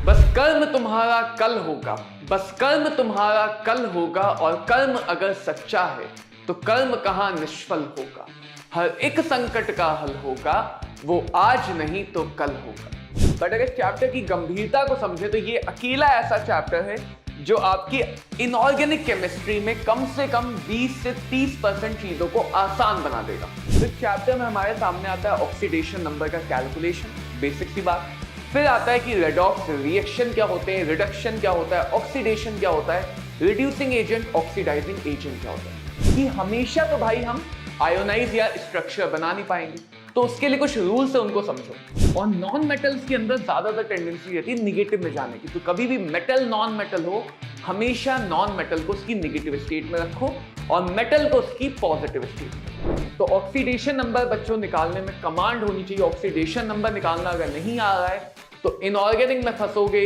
बस कर्म तुम्हारा कल होगा, बस कर्म तुम्हारा कल होगा, और कर्म अगर सच्चा है तो कर्म कहां निष्फल होगा। हर एक संकट का हल होगा, वो आज नहीं तो कल होगा। बट अगर चैप्टर की गंभीरता को समझे तो ये अकेला ऐसा चैप्टर है जो आपकी इनऑर्गेनिक केमिस्ट्री में कम से कम 20 से 30% चीजों को आसान बना देगा। तो इस चैप्टर में हमारे सामने आता है ऑक्सीडेशन नंबर का कैलकुलेशन, बेसिक सी बात। फिर आता है कि रेडॉक्स रिएक्शन क्या होते हैं, रिडक्शन क्या होता है, ऑक्सीडेशन क्या होता है, रिड्यूसिंग एजेंट, ऑक्सीडाइजिंग एजेंट क्या होता है। कि हमेशा तो भाई हम आयोनाइज या स्ट्रक्चर बना नहीं पाएंगे, तो उसके लिए कुछ रूल्स है, उनको समझो। और नॉन मेटल्स के अंदर ज्यादातर टेंडेंसी रहती है निगेटिव में जाने की, तो कभी भी मेटल नॉन मेटल हो, हमेशा नॉन मेटल को उसकी निगेटिव स्टेट में रखो और मेटल को उसकी पॉजिटिव स्टेट में। तो ऑक्सीडेशन नंबर बच्चों निकालने में कमांड होनी चाहिए। ऑक्सीडेशन नंबर निकालना अगर नहीं आ रहा है तो इनऑर्गेनिक में फंसोगे,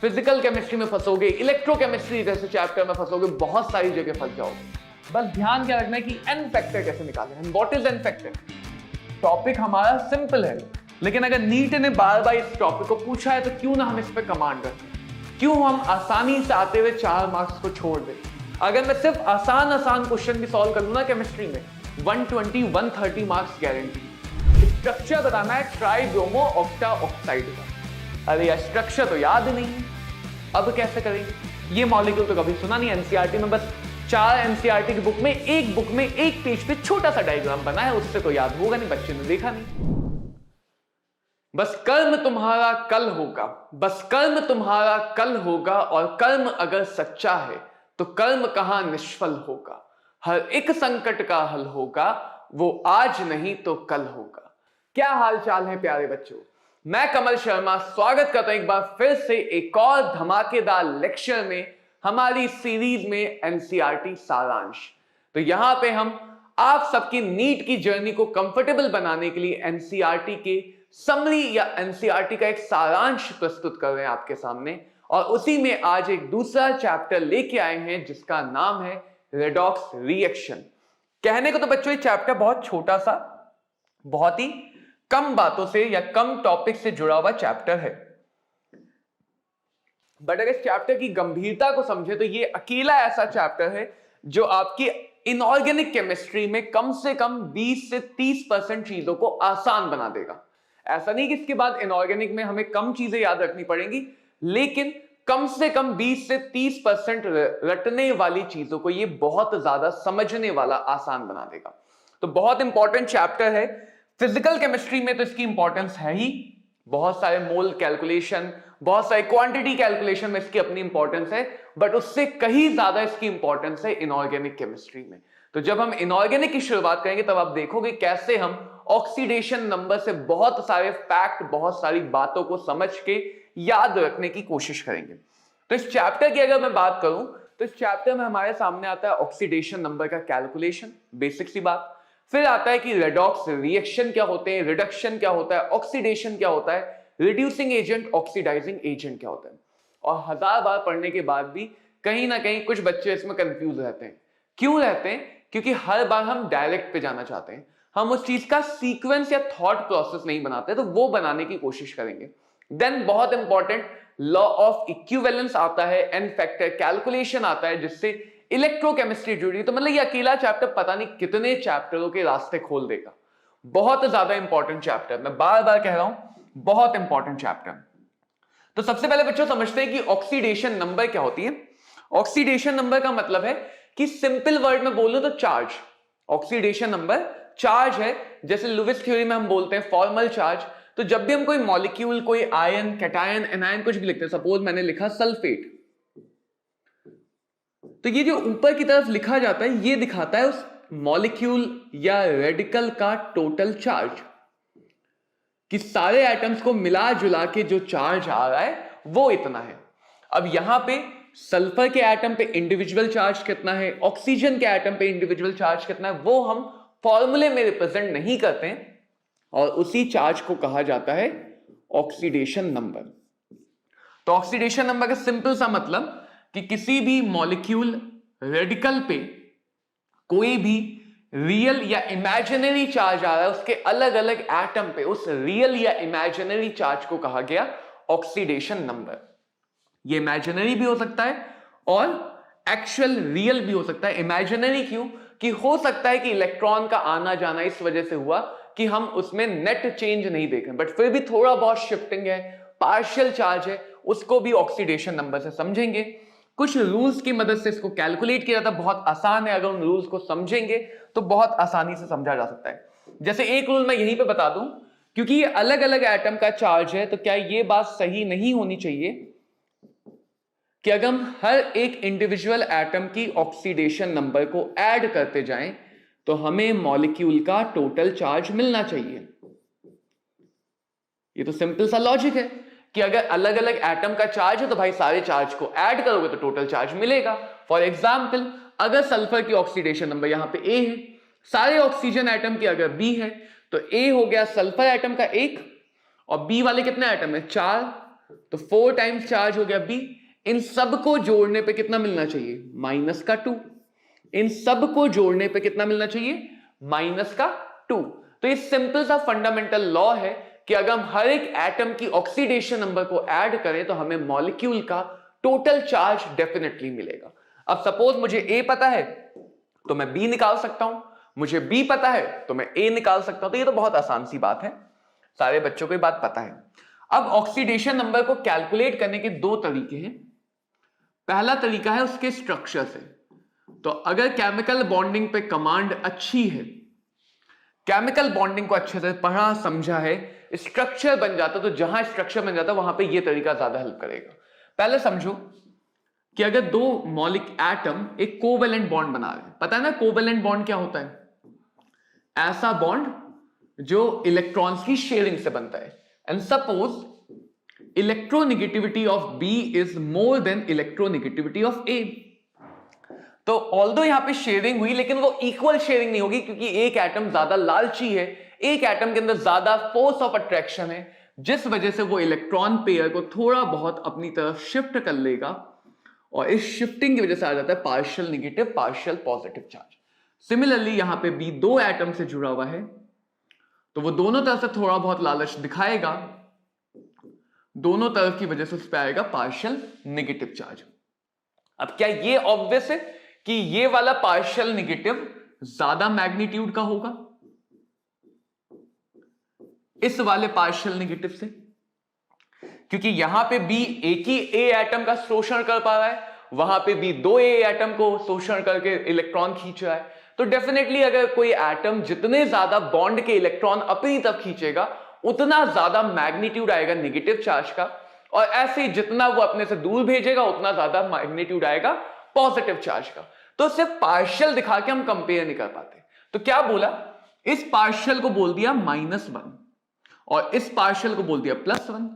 फिजिकल केमिस्ट्री में फंसोगे, इलेक्ट्रोकेमिस्ट्री जैसे चैप्टर में फंसोगे, बहुत सारी जगह फंस जाओगे। बस ध्यान क्या रखना है कि एन फैक्टर कैसे निकालें। What is n factor? Topic हमारा सिंपल है, लेकिन अगर नीट ने बार बार इस टॉपिक को पूछा है तो क्यों ना हम इस पर कमांड रखें, क्यों हम आसानी से आते हुए 4 मार्क्स को छोड़ दें। अगर मैं सिर्फ आसान क्वेश्चन भी सॉल्व कर लूं ना केमिस्ट्री में, 120-130 मार्क्स गारंटी। स्ट्रक्चर बताना है ट्राइब्रोमो ऑक्टा ऑक्साइड का। अरे यार स्ट्रक्चर तो याद नहीं है, अब कैसे करेंगे? ये मॉलिक्यूल तो कभी सुना नहीं एनसीईआरटी में, बस 4 एनसीईआरटी की बुक में एक पेज पे छोटा सा डायग्राम बना है, उससे तो याद होगा नहीं, बच्चे ने देखा नहीं। बस कर्म तुम्हारा कल होगा, बस कर्म तुम्हारा कल होगा, और कर्म अगर सच्चा है तो कर्म कहां निष्फल होगा। हर एक संकट का हल होगा, वो आज नहीं तो कल होगा। क्या हाल चाल है प्यारे बच्चों, मैं कमल शर्मा स्वागत करता हूं एक बार फिर से एक और धमाकेदार लेक्चर में, हमारी सीरीज में एनसीईआरटी सारांश। तो यहां पे हम आप सबकी नीट की जर्नी को कंफर्टेबल बनाने के लिए एनसीईआरटी के समरी या एनसीईआरटी का एक सारांश प्रस्तुत कर रहे हैं आपके सामने, और उसी में आज एक दूसरा चैप्टर लेके आए हैं जिसका नाम है रेडॉक्स रिएक्शन। कहने को तो बच्चों ये चैप्टर बहुत छोटा सा, बहुत ही कम बातों से या कम टॉपिक से जुड़ा हुआ चैप्टर है, बट अगर इस चैप्टर की गंभीरता को समझे तो ये अकेला ऐसा चैप्टर है जो आपकी इनऑर्गेनिक केमिस्ट्री में कम से कम 20 से 30% चीजों को आसान बना देगा। ऐसा नहीं कि इसके बाद इनऑर्गेनिक में हमें कम चीजें याद रखनी पड़ेंगी, लेकिन कम से कम 20 से 30% रटने वाली चीजों को ये बहुत ज्यादा समझने वाला आसान बना देगा। तो बहुत इंपॉर्टेंट चैप्टर है। फिजिकल केमिस्ट्री में तो इसकी इंपॉर्टेंस है ही, बहुत सारे मोल कैलकुलेशन, बहुत सारे क्वांटिटी कैलकुलेशन में इसकी अपनी इंपॉर्टेंस है, बट उससे कहीं ज्यादा इसकी इंपॉर्टेंस है इनऑर्गेनिक केमिस्ट्री में। तो जब हम इनऑर्गेनिक की शुरुआत करेंगे तब आप देखोगे कैसे हम ऑक्सीडेशन नंबर से बहुत सारे फैक्ट, बहुत सारी बातों को समझ के याद रखने की कोशिश करेंगे। तो इस चैप्टर की अगर मैं बात करूं तो इस चैप्टर में हमारे सामने आता है ऑक्सीडेशन नंबर का कैलकुलेशन, बेसिक सी बात। फिर आता है कि रेडॉक्स रिएक्शन क्या होते हैं, रिडक्शन क्या होता है, ऑक्सीडेशन क्या होता है, रिड्यूसिंग एजेंट, ऑक्सीडाइजिंग एजेंट क्या होता है। और 1000 बार पढ़ने के बाद भी कहीं ना कहीं कुछ बच्चे इसमें कंफ्यूज रहते हैं। क्यों रहते हैं? क्योंकि हर बार हम डायरेक्ट पे जाना चाहते हैं, हम उस चीज का सीक्वेंस या थॉट प्रोसेस नहीं बनाते, तो वो बनाने की कोशिश करेंगे। देन बहुत इंपॉर्टेंट लॉ ऑफ इक्विवेलेंस आता है, एन फैक्टर कैलकुलेशन आता है, जिससे इलेक्ट्रोकेमिस्ट्री जुड़ी। तो मतलब ये अकेला चैप्टर पता नहीं कितने चैप्टरों के रास्ते खोल देगा। बहुत ज्यादा इंपॉर्टेंट चैप्टर, मैं बार बार कह रहा हूं, बहुत इंपॉर्टेंट चैप्टर। तो सबसे पहले बच्चों समझते हैं कि ऑक्सीडेशन नंबर क्या होती है। ऑक्सीडेशन नंबर का मतलब है कि सिंपल वर्ड में बोलूं तो चार्ज। ऑक्सीडेशन नंबर चार्ज है, जैसे लुईस थ्योरी में हम बोलते हैं फॉर्मल चार्ज। तो जब भी हम कोई मॉलिक्यूल, कोई आयन, कैटायन, एनायन कुछ भी लिखते हैं, सपोज मैंने लिखा सल्फेट, तो ये जो ऊपर की तरफ लिखा जाता है ये दिखाता है उस मॉलिक्यूल या रेडिकल का टोटल चार्ज, कि सारे एटम्स को मिला जुला के जो चार्ज आ रहा है वो इतना है। अब यहां पे सल्फर के एटम पे इंडिविजुअल चार्ज कितना है, ऑक्सीजन के एटम पे इंडिविजुअल चार्ज कितना है, वो हम फॉर्मूले में रिप्रेजेंट नहीं करते हैं, और उसी चार्ज को कहा जाता है ऑक्सीडेशन नंबर। तो ऑक्सीडेशन नंबर का सिंपल सा मतलब कि किसी भी मॉलिक्यूल रेडिकल पे कोई भी रियल या इमेजिनरी चार्ज आ रहा है, उसके अलग अलग एटम पे उस रियल या इमेजिनरी चार्ज को कहा गया ऑक्सीडेशन नंबर। ये इमेजिनरी भी हो सकता है और एक्चुअल रियल भी हो सकता है। इमेजिनरी क्यों? कि हो सकता है कि इलेक्ट्रॉन का आना जाना इस वजह से हुआ कि हम उसमें नेट चेंज नहीं देख रहे, बट फिर भी थोड़ा बहुत शिफ्टिंग है, पार्शियल चार्ज है, उसको भी ऑक्सीडेशन नंबर से समझेंगे। कुछ रूल्स की मदद से इसको कैलकुलेट किया जाता है, बहुत आसान है, अगर उन रूल्स को समझेंगे तो बहुत आसानी से समझा जा सकता है। जैसे एक रूल मैं यहीं पे बता दूं, क्योंकि ये अलग अलग एटम का चार्ज है, तो क्या ये बात सही नहीं होनी चाहिए कि अगर हम हर एक इंडिविजुअल एटम की ऑक्सीडेशन नंबर को ऐड करते जाएं तो हमें मॉलिक्यूल का टोटल चार्ज मिलना चाहिए। ये तो सिंपल सा लॉजिक है कि अगर अलग अलग एटम का चार्ज है तो भाई सारे चार्ज को ऐड करोगे तो टोटल चार्ज मिलेगा। फॉर एग्जाम्पल, अगर सल्फर की ऑक्सीडेशन नंबर यहां पे A है, सारे ऑक्सीजन एटम की अगर B है, तो A हो गया सल्फर एटम का 1 और B वाले कितने एटम है 4, तो 4 टाइम्स चार्ज हो गया B। इन सब को जोड़ने पे कितना मिलना चाहिए? माइनस का 2। इन सब को जोड़ने पे कितना मिलना चाहिए? माइनस का 2। तो ये सिंपल सा फंडामेंटल लॉ है कि अगर हम हर एक एटम की ऑक्सीडेशन नंबर को ऐड करें तो हमें मॉलिक्यूल का टोटल चार्ज डेफिनेटली मिलेगा। अब सपोज मुझे A पता है तो मैं B निकाल सकता हूं, मुझे B पता है तो मैं A निकाल सकता हूं। तो ये तो बहुत आसान सी बात है, सारे बच्चों को ये बात पता है। अब ऑक्सीडेशन नंबर को कैलकुलेट करने के दो तरीके हैं। पहला तरीका है उसके स्ट्रक्चर से। तो अगर केमिकल बॉन्डिंग पे कमांड अच्छी है, केमिकल बॉन्डिंग को अच्छे से पढ़ा समझा है, स्ट्रक्चर बन जाता, तो जहां स्ट्रक्चर बन जाता वहां पे ये तरीका ज्यादा हेल्प करेगा। पहले समझो कि अगर दो मॉलिक एटम एक कोवेलेंट बॉन्ड बना रहे हैं, पता है ना कोवेलेंट बॉन्ड क्या होता है? ऐसा बॉन्ड जो इलेक्ट्रॉन्स की शेयरिंग से बनता है। And suppose electronegativity of B is more than electronegativity of A, तो ऑल्दो यहां पे शेयरिंग हुई लेकिन वो इक्वल शेयरिंग नहीं होगी, क्योंकि एक एटम ज्यादा लालची है, एक एटम के अंदर ज्यादा फोर्स ऑफ अट्रैक्शन है, जिस वजह से वो इलेक्ट्रॉन पेयर को थोड़ा बहुत अपनी तरफ शिफ्ट कर लेगा और इस शिफ्टिंग की वजह से आ जाता है partial negative partial positive charge. Similarly यहां पे B दो एटम से जुड़ा हुआ है तो वो दोनों तरफ से थोड़ा बहुत लालच दिखाएगा, दोनों तरफ की वजह से उस पर आएगा पार्शियल नेगेटिव चार्ज। अब क्या ये ऑब्वियस है कि ये वाला पार्शियल नेगेटिव ज्यादा मैग्नीट्यूड का होगा इस वाले पार्शियल नेगेटिव से? क्योंकि यहां पे B एक ही A एटम का शोषण कर पा रहा है, वहां पे B दो A एटम को शोषण करके इलेक्ट्रॉन खींच रहा है, तो डेफिनेटली अगर कोई एटम जितने ज्यादा बॉन्ड के इलेक्ट्रॉन अपनी तरफ खींचेगा उतना ज्यादा मैग्नीट्यूड आएगा नेगेटिव चार्ज का, और ऐसे ही जितना वो अपने से दूर भेजेगा उतना ज्यादा मैग्नीट्यूड आएगा पॉजिटिव चार्ज का। तो सिर्फ पार्शियल दिखा के हम कंपेयर नहीं कर पाते। तो क्या बोला, इस पार्शियल को बोल दिया -1 और इस पार्शियल को बोल दिया +1,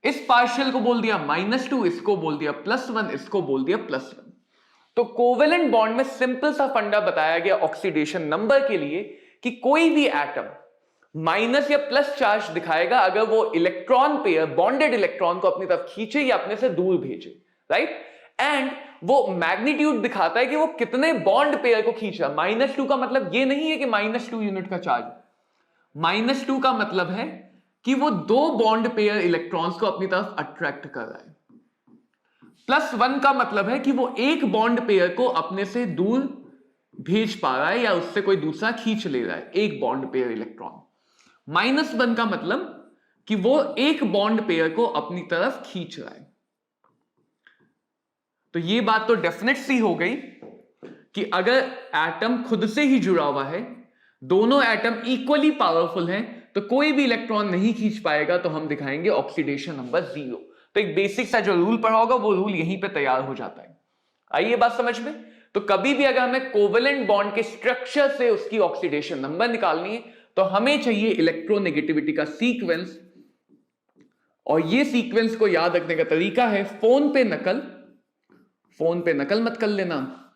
इस पार्शियल को बोल दिया -2, इसको बोल दिया +1, इसको बोल दिया +1। तो कोवेलेंट बॉन्ड में सिंपल सा फंडा बताया गया ऑक्सीडेशन नंबर के लिए कि कोई भी एटम माइनस या प्लस चार्ज दिखाएगा अगर वो इलेक्ट्रॉन पेयर बॉन्डेड इलेक्ट्रॉन को अपनी तरफ खींचे या अपने से दूर भेजे, राइट। एंड वो मैग्नीट्यूड दिखाता है कि वो कितने बॉन्ड पेयर को खींच रहा है। -2 का मतलब ये नहीं है कि -2 यूनिट का चार्ज, -2 का मतलब है कि वो दो बॉन्ड पेयर इलेक्ट्रॉन्स को अपनी तरफ अट्रैक्ट कर रहा है। +1 का मतलब है कि वो एक बॉन्ड पेयर को अपने से दूर भेज पा रहा है या उससे कोई दूसरा खींच ले रहा है, एक बॉन्ड पेयर इलेक्ट्रॉन। -1 का मतलब कि वो एक बॉन्ड पेयर को अपनी तरफ खींच रहा है। तो ये बात तो डेफिनेट सी हो गई कि अगर एटम खुद से ही जुड़ा हुआ है, दोनों एटम इक्वली पावरफुल हैं, तो कोई भी इलेक्ट्रॉन नहीं खींच पाएगा, तो हम दिखाएंगे ऑक्सीडेशन नंबर 0। तो एक बेसिक सा जो रूल पढ़ा होगा वो रूल यहीं पे तैयार हो जाता है। आइए बात समझ में। तो कभी भी अगर हमें कोवेलेंट बॉन्ड के स्ट्रक्चर से उसकी ऑक्सीडेशन नंबर निकालनी है तो हमें चाहिए इलेक्ट्रोनेगेटिविटी का सीक्वेंस, और ये सीक्वेंस को याद रखने का तरीका है फोन पे नकल मत कर लेना।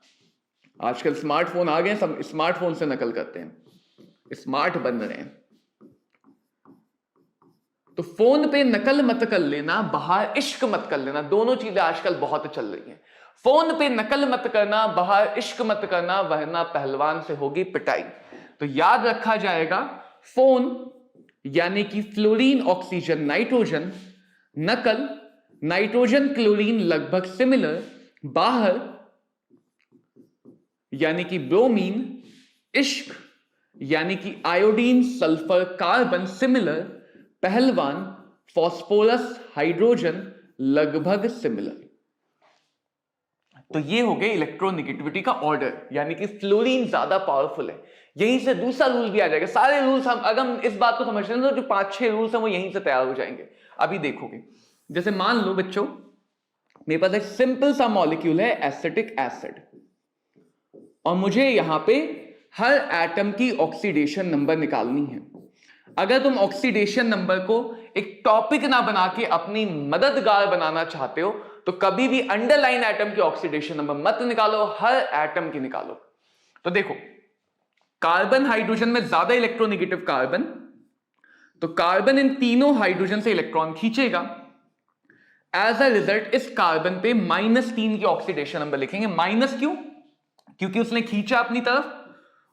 आजकल स्मार्टफोन आ गए, सब स्मार्टफोन से नकल करते हैं, स्मार्ट बन रहे हैं। तो फोन पे नकल मत कर लेना, बाहर इश्क मत कर लेना, दोनों चीजें आजकल बहुत चल रही हैं। फोन पे नकल मत करना, बाहर इश्क मत करना, वरना पहलवान से होगी पिटाई। तो याद रखा जाएगा फोन यानी कि फ्लोरीन ऑक्सीजन नाइट्रोजन, नकल नाइट्रोजन क्लोरीन लगभग सिमिलर, बाहर यानी कि ब्रोमीन, इश्क यानी कि आयोडीन सल्फर कार्बन सिमिलर, पहलवान फास्फोरस हाइड्रोजन लगभग सिमिलर। तो ये हो गए इलेक्ट्रोनेगेटिविटी का ऑर्डर, यानी कि फ्लोरीन ज्यादा पावरफुल है। यहीं से दूसरा रूल भी आ जाएगा। सारे रूल्स हम अगर हम इस बात को समझते हैं तो जो 5-6 रूल्स हैं वो यहीं से तैयार हो जाएंगे। अभी देखोगे, जैसे मान लो बच्चों मेरे पास एक सिंपल सा मॉलिक्यूल है एसिटिक एसिड, और मुझे यहां पे हर एटम की ऑक्सीडेशन नंबर निकालनी है। अगर तुम ऑक्सीडेशन नंबर को एक टॉपिक ना बना के अपनी मददगार बनाना चाहते हो तो कभी भी अंडरलाइन एटम की ऑक्सीडेशन नंबर मत निकालो, हर एटम की निकालो। तो देखो, कार्बन हाइड्रोजन में ज्यादा इलेक्ट्रोनेगेटिव कार्बन, तो कार्बन इन तीनों हाइड्रोजन से इलेक्ट्रॉन खींचेगा। एज अ रिजल्ट इस कार्बन पे -3 की ऑक्सीडेशन नंबर लिखेंगे। माइनस क्यों? क्योंकि उसने खींचा अपनी तरफ,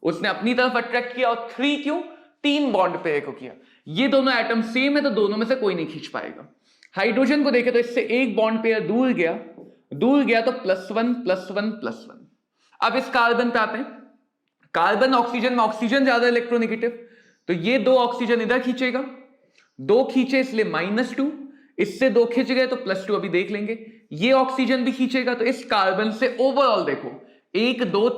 उसने अपनी तरफ अट्रैक्ट किया। और 3 क्यों? 3 बॉन्ड पे को किया। ये दोनों एटम सेम है तो दोनों में से कोई नहीं खींच पाएगा। हाइड्रोजन को देखे तो इससे एक बॉन्ड पेयर दूर गया तो +1 +1 +1। अब इस कार्बन पे आते हैं। कार्बन ऑक्सीजन में ऑक्सीजन ज्यादा इलेक्ट्रोनेगेटिव, तो ये 2 ऑक्सीजन इधर खींचेगा, 2 खींचे इसलिए -2, इससे 2 खींच गए तो +2। अभी देख लेंगे, ये ऑक्सीजन भी खींचेगा तो इस कार्बन से ओवरऑल देखो 1 2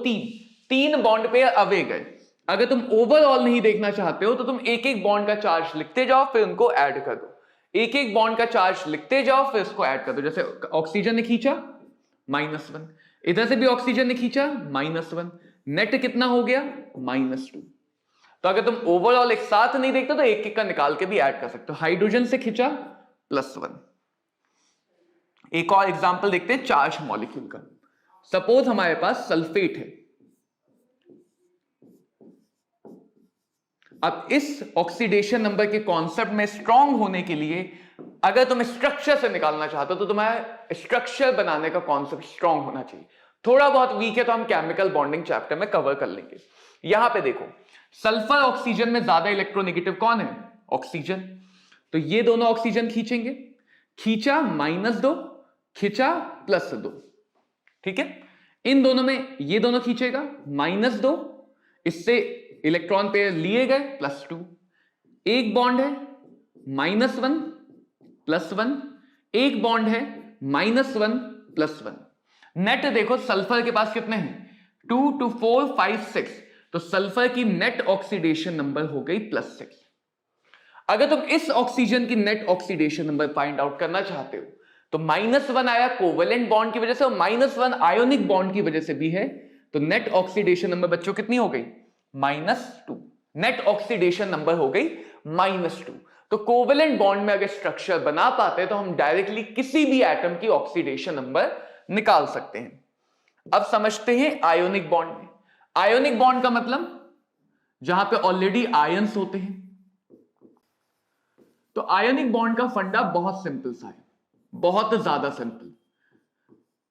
3 बॉन्ड पेयर अवे गए। अगर तुम ओवरऑल नहीं देखना चाहते हो तो तुम एक एक बॉन्ड का चार्ज लिखते जाओ, फिर उनको ऐड कर दो। एक एक बॉन्ड का चार्ज लिखते जाओ, फिर इसको ऐड कर दो। जैसे ऑक्सीजन ने खींचा -1, इधर से भी ऑक्सीजन ने खींचा -1, नेट कितना हो गया? -2। तो अगर तुम ओवरऑल एक साथ नहीं देखते तो एक एक का निकाल के भी ऐड कर सकते हो। हाइड्रोजन से खींचा +1। एक और एग्जांपल देखते हैं चार्ज मॉलिक्यूल का। सपोज हमारे पास सल्फेट है। अब इस ऑक्सीडेशन नंबर के कॉन्सेप्ट में स्ट्रांग होने के लिए अगर तुम स्ट्रक्चर से निकालना चाहते हो तो तुम्हारा स्ट्रक्चर बनाने का कॉन्सेप्ट स्ट्रांग होना चाहिए। थोड़ा बहुत वीक है तो हम केमिकल बॉन्डिंग चैप्टर में कवर कर लेंगे। यहां पे देखो, सल्फर ऑक्सीजन में ज्यादा इलेक्ट्रोनेगेटिव कौन है? ऑक्सीजन। तो ये दोनों ऑक्सीजन खींचेंगे, खींचा -2, खींचा +2, ठीक है। इन दोनों में ये दोनों खींचेगा -2, इससे इलेक्ट्रॉन पेयर लिए गए +2, एक बॉन्ड है -1 +1, एक बॉन्ड है -1 +1। नेट देखो सल्फर के पास कितने हैं? 2 2 4 5 6, तो सल्फर की नेट ऑक्सीडेशन नंबर हो गई +6। अगर तुम इस ऑक्सीजन की net oxidation number find out करना चाहते हो तो -1 आया कोवेलेंट बॉन्ड की वजह से और -1 आयोनिक बॉन्ड की वजह से भी है, तो नेट ऑक्सीडेशन नंबर बच्चों कितनी हो गई? -2। नेट ऑक्सीडेशन नंबर हो गई -2। तो कोवेलेंट बॉन्ड में अगर स्ट्रक्चर बना पाते तो हम डायरेक्टली किसी भी एटम की ऑक्सीडेशन नंबर निकाल सकते हैं। अब समझते हैं आयोनिक बॉन्ड में। आयोनिक बॉन्ड का मतलब जहां पे ऑलरेडी आयंस होते हैं। तो आयोनिक बॉन्ड का फंडा बहुत सिंपल सा है, बहुत ज्यादा सिंपल,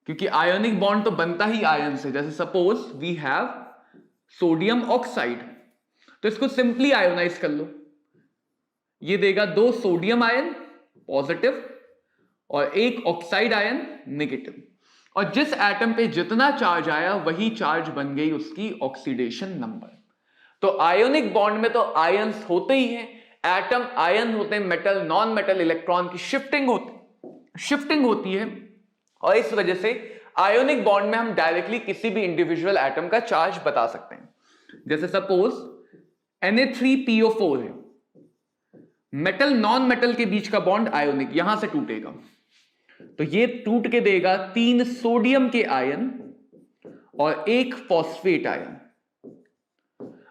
क्योंकि आयोनिक बॉन्ड तो बनता ही आयन से। जैसे suppose we have sodium oxide, तो इसको सिंपली आयोनाइज कर लो, ये देगा 2 सोडियम आयन पॉजिटिव और 1 ऑक्साइड आयन नेगेटिव। और जिस एटम पे जितना चार्ज आया वही चार्ज बन गई उसकी ऑक्सीडेशन नंबर। तो आयोनिक बॉन्ड में तो आयंस होते ही हैं, एटम आयन होते हैं, मेटल नॉन मेटल इलेक्ट्रॉन की शिफ्टिंग होती है, और इस वजह से आयोनिक बॉन्ड में हम डायरेक्टली किसी भी इंडिविजुअल एटम का चार्ज बता सकते हैं। जैसे सपोज Na3PO4 है, मेटल नॉन मेटल के बीच का बॉन्ड आयोनिक, यहां से टूटेगा तो ये टूट के देगा 3 सोडियम के आयन और 1 फॉस्फेट आयन।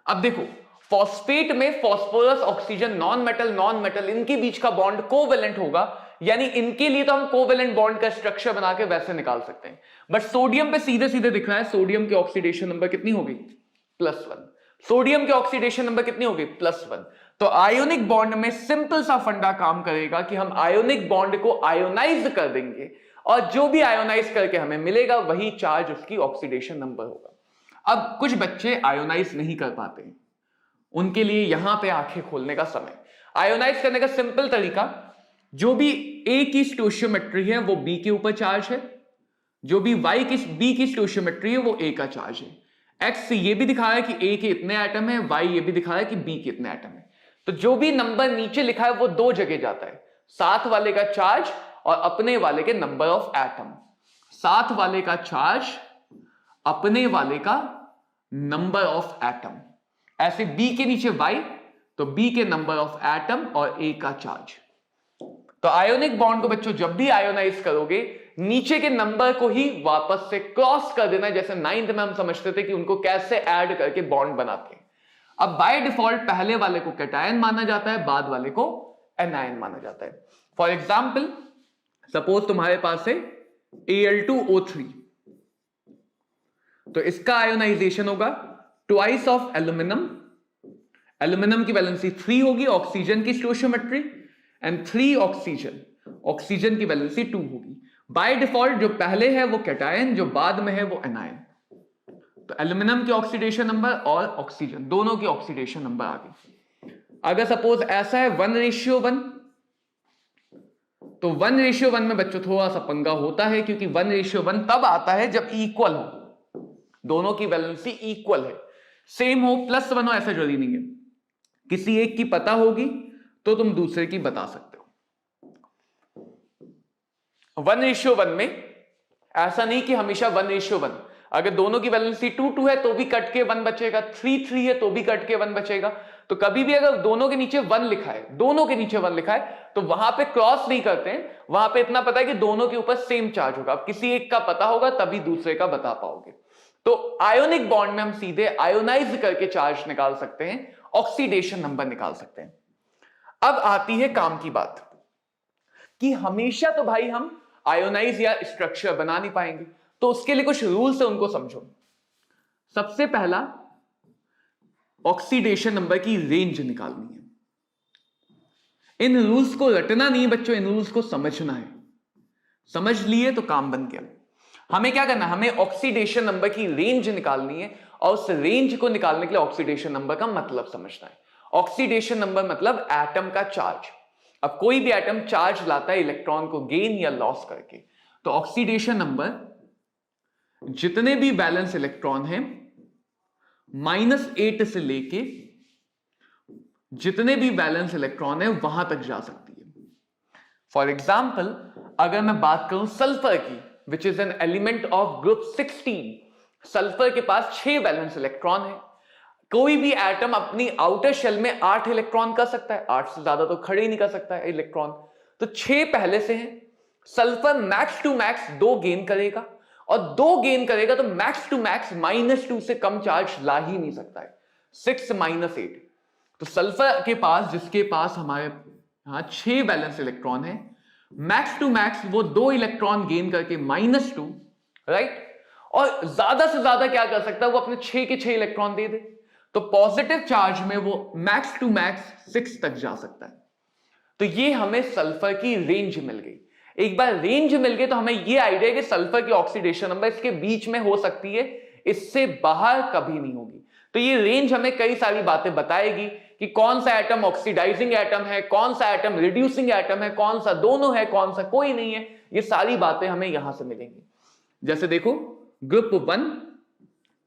अब देखो फॉस्फेट में फॉस्फोरस ऑक्सीजन नॉन मेटल इनके बीच का बॉन्ड कोवेलेंट होगा, यानी इनके लिए तो हम कोवेलेंट बॉन्ड का स्ट्रक्चर बना के वैसे निकाल सकते हैं। बट सोडियम पे सीधे सीधे दिख रहा है, सोडियम की ऑक्सीडेशन नंबर कितनी होगी? +1। सोडियम की ऑक्सीडेशन नंबर कितनी होगी? +1। तो आयोनिक बॉन्ड में सिंपल सा फंडा काम करेगा कि हम आयोनिक बॉन्ड को आयोनाइज कर देंगे और जो भी आयोनाइज करके हमें मिलेगा वही चार्ज उसकी ऑक्सीडेशन नंबर होगा। अब कुछ बच्चे आयोनाइज नहीं कर पाते, उनके लिए यहां पे आंखें खोलने का समय। आयोनाइज करने का सिंपल तरीका, जो भी A की स्टोशियोमेट्री है वो B के ऊपर चार्ज है, जो भी B की स्टोशियोमेट्री है वो A का चार्ज है। X ये भी दिखा रहा है कि A के इतने एटम है, Y ये भी दिखा रहा है कि B के इतने एटम है। तो जो भी नंबर नीचे लिखा है वो दो जगह जाता है, साथ वाले का चार्ज और अपने वाले के नंबर ऑफ एटम। साथ वाले का चार्ज, अपने वाले का नंबर ऑफ एटम। ऐसे B के नीचे Y, तो B के नंबर ऑफ एटम और A का चार्ज। तो आयोनिक बॉन्ड को बच्चों जब भी आयोनाइज करोगे नीचे के नंबर को ही वापस से क्रॉस कर देना, जैसे 9th में हम समझते थे कि उनको कैसे ऐड करके बॉन्ड बनाते हैं। अब बाय डिफॉल्ट पहले वाले को कैटायन माना जाता है, बाद वाले को एनायन माना जाता है। फॉर एग्जाम्पल सपोज तुम्हारे पास है Al2O3, तो इसका आयोनाइजेशन होगा ट्वाइस ऑफ एल्यूमिनियम। एल्यूमिनियम की वैलेंसी 3 होगी, ऑक्सीजन की स्टोशियोमेट्री, एंड 3 ऑक्सीजन, ऑक्सीजन की वैलेंसी 2 होगी। बाय डिफॉल्ट जो पहले है वो कैटायन, जो बाद में है वो एनायन। तो एल्यूमिनियम की ऑक्सीडेशन नंबर और ऑक्सीजन दोनों की ऑक्सीडेशन नंबर आ गई। अगर सपोज ऐसा है 1:1, तो 1:1 में बच्चों थोड़ा सा पंगा होता है, क्योंकि 1:1 तब आता है जब इक्वल हो, दोनों की वैलेंसी इक्वल है, सेम हो, +1 हो, ऐसा जरूरी नहीं है। किसी एक की पता होगी तो तुम दूसरे की बता सकते हो। 1:1 में ऐसा नहीं कि हमेशा 1:1, अगर दोनों की वैलेंसी 2:2 है तो भी कट के 1 बचेगा, 3:3 है तो भी कट के 1 बचेगा। तो कभी भी अगर दोनों के नीचे 1 लिखा है, दोनों के नीचे 1 लिखा है, तो वहां पे क्रॉस नहीं करते हैं, वहां पे इतना पता है कि दोनों के ऊपर सेम चार्ज होगा। अब किसी एक का पता होगा तभी दूसरे का बता पाओगे। तो आयोनिक बॉन्ड में हम सीधे आयोनाइज करके चार्ज निकाल सकते हैं, ऑक्सीडेशन नंबर निकाल सकते हैं। अब आती है काम की बात कि हमेशा तो भाई हम आयोनाइज या स्ट्रक्चर बना नहीं पाएंगे, तो उसके लिए कुछ रूल्स है, उनको समझो। सबसे पहला, ऑक्सीडेशन नंबर की रेंज निकालनी है। इन रूल्स को रटना नहीं बच्चों, इन रूल्स को समझना है। समझ लिए तो काम बन गया। हमें क्या करना है, हमें ऑक्सीडेशन नंबर की रेंज निकालनी है, और उस रेंज को निकालने के लिए ऑक्सीडेशन नंबर का मतलब समझना है। ऑक्सीडेशन नंबर मतलब एटम का चार्ज। अब कोई भी एटम चार्ज लाता है इलेक्ट्रॉन को गेन या लॉस करके, तो ऑक्सीडेशन नंबर जितने भी बैलेंस इलेक्ट्रॉन हैं -8 से लेके जितने भी बैलेंस इलेक्ट्रॉन है वहां तक जा सकती है। फॉर एग्जाम्पल अगर मैं बात करूं सल्फर की, which is an element of group 16, sulphur के पास 6 वैलेंस इलेक्ट्रॉन है। कोई भी एटम अपनी आउटर शेल में 8 इलेक्ट्रॉन कर सकता है, 8 से ज्यादा तो खड़े ही नहीं कर सकता है इलेक्ट्रॉन, तो 6 पहले से हैं। Sulphur max to max 2 gain करेगा, और 2 गेन करेगा तो मैक्स टू मैक्स -2 से कम चार्ज ला ही नहीं सकता है, 6 -8। तो सल्फर के पास, जिसके पास हमारे यहां 6 वैलेंस इलेक्ट्रॉन है, मैक्स टू मैक्स वो 2 इलेक्ट्रॉन गेन करके -2, राइट, और ज्यादा से ज्यादा क्या कर सकता है, वो अपने 6 के 6 इलेक्ट्रॉन दे दे, तो पॉजिटिव चार्ज में वो मैक्स टू मैक्स 6 तक जा सकता है। तो ये हमें सल्फर की रेंज मिल गई। एक बार रेंज मिल गई तो हमें ये आइडिया कि सल्फर की ऑक्सीडेशन नंबर इसके बीच में हो सकती है, इससे बाहर कभी नहीं होगी। तो ये रेंज हमें कई सारी बातें बताएगी कि कौन सा एटम ऑक्सीडाइजिंग एटम है, कौन सा एटम रिड्यूसिंग एटम है, कौन सा दोनों है, कौन सा कोई नहीं है। ये सारी बातें हमें यहां से मिलेंगी। जैसे देखो, group 1,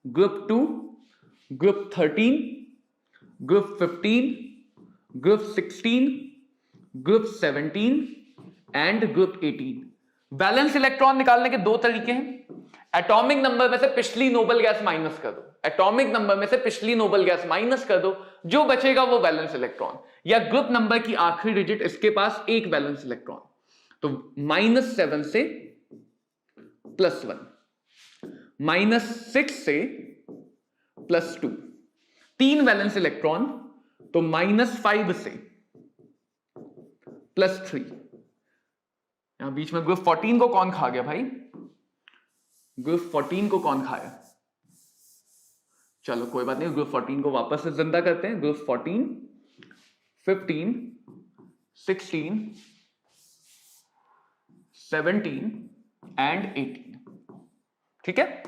group 2, group 13, group 15, group 16, group 17 and group 18। Balance electron निकालने के 2 तरीके हैं। एटॉमिक नंबर में से पिछली नोबल गैस माइनस कर दो, एटॉमिक नंबर में से पिछली नोबल गैस माइनस कर दो, जो बचेगा वो बैलेंस इलेक्ट्रॉन, या ग्रुप नंबर की आखिरी डिजिट, इसके पास 1 बैलेंस इलेक्ट्रॉन, तो -7 से +1, -6 से +2, 3 वैलेंस इलेक्ट्रॉन, तो -5 से +3। यहां बीच में ग्रुप 14 को कौन खा गया भाई? ग्रुप 14 को कौन खाया? चलो कोई बात नहीं, ग्रुप 14 को वापस से जिंदा करते हैं। Group 14, 15, 16, 17 and 18। ठीक है।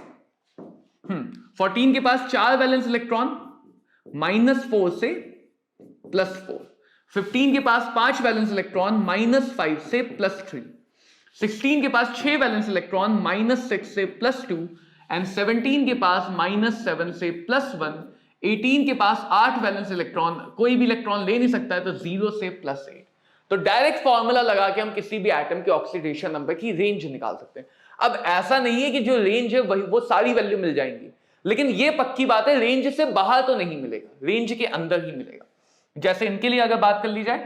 14 के पास 4 वैलेंस इलेक्ट्रॉन, -4 से +4। 15 के पास 5 वैलेंस इलेक्ट्रॉन -5 से +3, 16 के पास 6 वैलेंस इलेक्ट्रॉन -6 से +2 एंड 17 के पास -7 से +1, 18 के पास 8 वैलेंस इलेक्ट्रॉन, कोई भी इलेक्ट्रॉन ले नहीं सकता है, तो 0 से +8। तो डायरेक्ट फॉर्मूला लगा के हम किसी भी एटम के ऑक्सीडेशन नंबर की रेंज निकाल सकते हैं। अब ऐसा नहीं है कि जो रेंज है वही वो सारी वैल्यू मिल जाएंगी, लेकिन ये पक्की बात है रेंज से बाहर तो नहीं मिलेगा, रेंज के अंदर ही मिलेगा। जैसे इनके लिए अगर बात कर ली जाए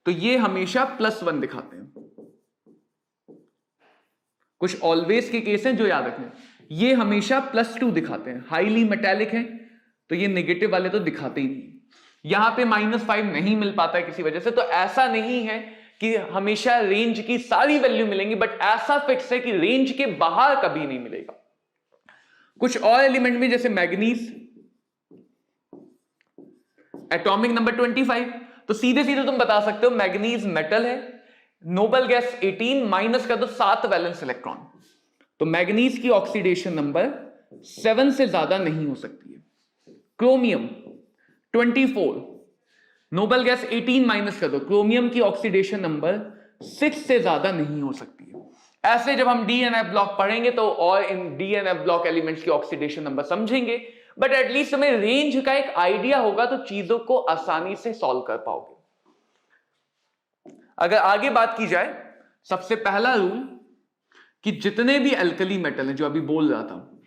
तो ये हमेशा +1 दिखाते हैं। कुछ ऑलवेज के केस हैं जो याद रखने, ये हमेशा +2 दिखाते हैं। हाईली मेटेलिक है तो ये नेगेटिव वाले तो दिखाते ही नहीं। यहां पे -5 नहीं मिल पाता है किसी वजह से, तो ऐसा नहीं है कि हमेशा रेंज की सारी वैल्यू मिलेंगी, बट ऐसा फिक्स है कि रेंज के बाहर कभी नहीं मिलेगा। कुछ और एलिमेंट में जैसे मैग्नीज, एटॉमिक नंबर 25, तो सीधे सीधे तुम बता सकते हो मैग्नीज मेटल है, नोबल गैस 18, माइनस कर दो 7 वैलेंस इलेक्ट्रॉन, तो मैग्नीज की ऑक्सीडेशन नंबर 7 से ज्यादा नहीं हो सकती है। क्रोमियम 24, नोबल गैस 18 माइनस कर दो, क्रोमियम की ऑक्सीडेशन नंबर 6 से ज्यादा नहीं हो सकती है। ऐसे जब हम डी एंड एफ ब्लॉक पढ़ेंगे तो और इन d and f block elements की ऑक्सीडेशन नंबर समझेंगे, बट एटलीस्ट हमें रेंज का एक आइडिया होगा तो चीजों को आसानी से सॉल्व कर पाओगे। अगर आगे बात की जाए, सबसे पहला रूल कि जितने भी अल्कली मेटल हैं, जो अभी बोल रहा था,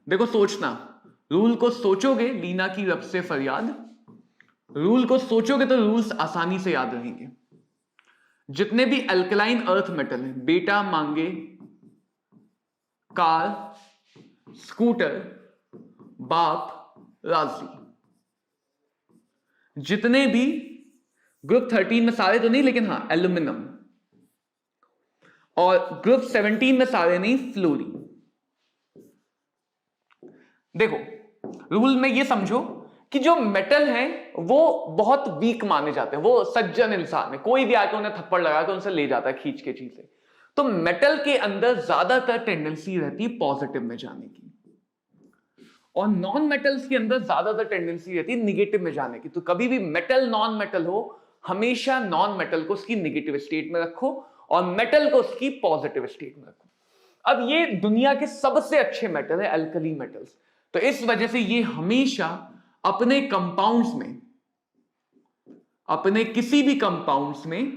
देखो सोचना, रूल को सोचोगे, लीना की रब से फरियाद, रूल को सोचोगे तो रूल्स आसानी से याद रहेंगे। जितने भी अल्कलाइन अर्थ मेटल हैं, बेटा मांगे, कार, स्कूटर, बाप, राजी, जितने भी ग्रुप 13 में सारे तो नहीं, लेकिन हां एल्यूमिनियम, और ग्रुप 17 में सारे नहीं, फ्लोरीन। देखो रूल में ये समझो कि जो मेटल हैं वो बहुत वीक माने जाते हैं, वो सज्जन इंसान है, कोई भी आके उन्हें थप्पड़ लगा के उनसे ले जाता है खींच के चीजें। तो मेटल के अंदर ज्यादातर टेंडेंसी रहती है पॉजिटिव में जाने की, और नॉन मेटल्स के अंदर ज्यादातर टेंडेंसी रहती है निगेटिव में जाने की। तो कभी भी मेटल नॉन मेटल हो, हमेशा नॉन मेटल को उसकी निगेटिव स्टेट में रखो और मेटल को उसकी पॉजिटिव स्टेट में रखो। अब ये दुनिया के सबसे अच्छे मेटल है अल्कली मेटल्स, तो इस वजह से ये हमेशा अपने कंपाउंड्स में, अपने किसी भी कंपाउंड्स में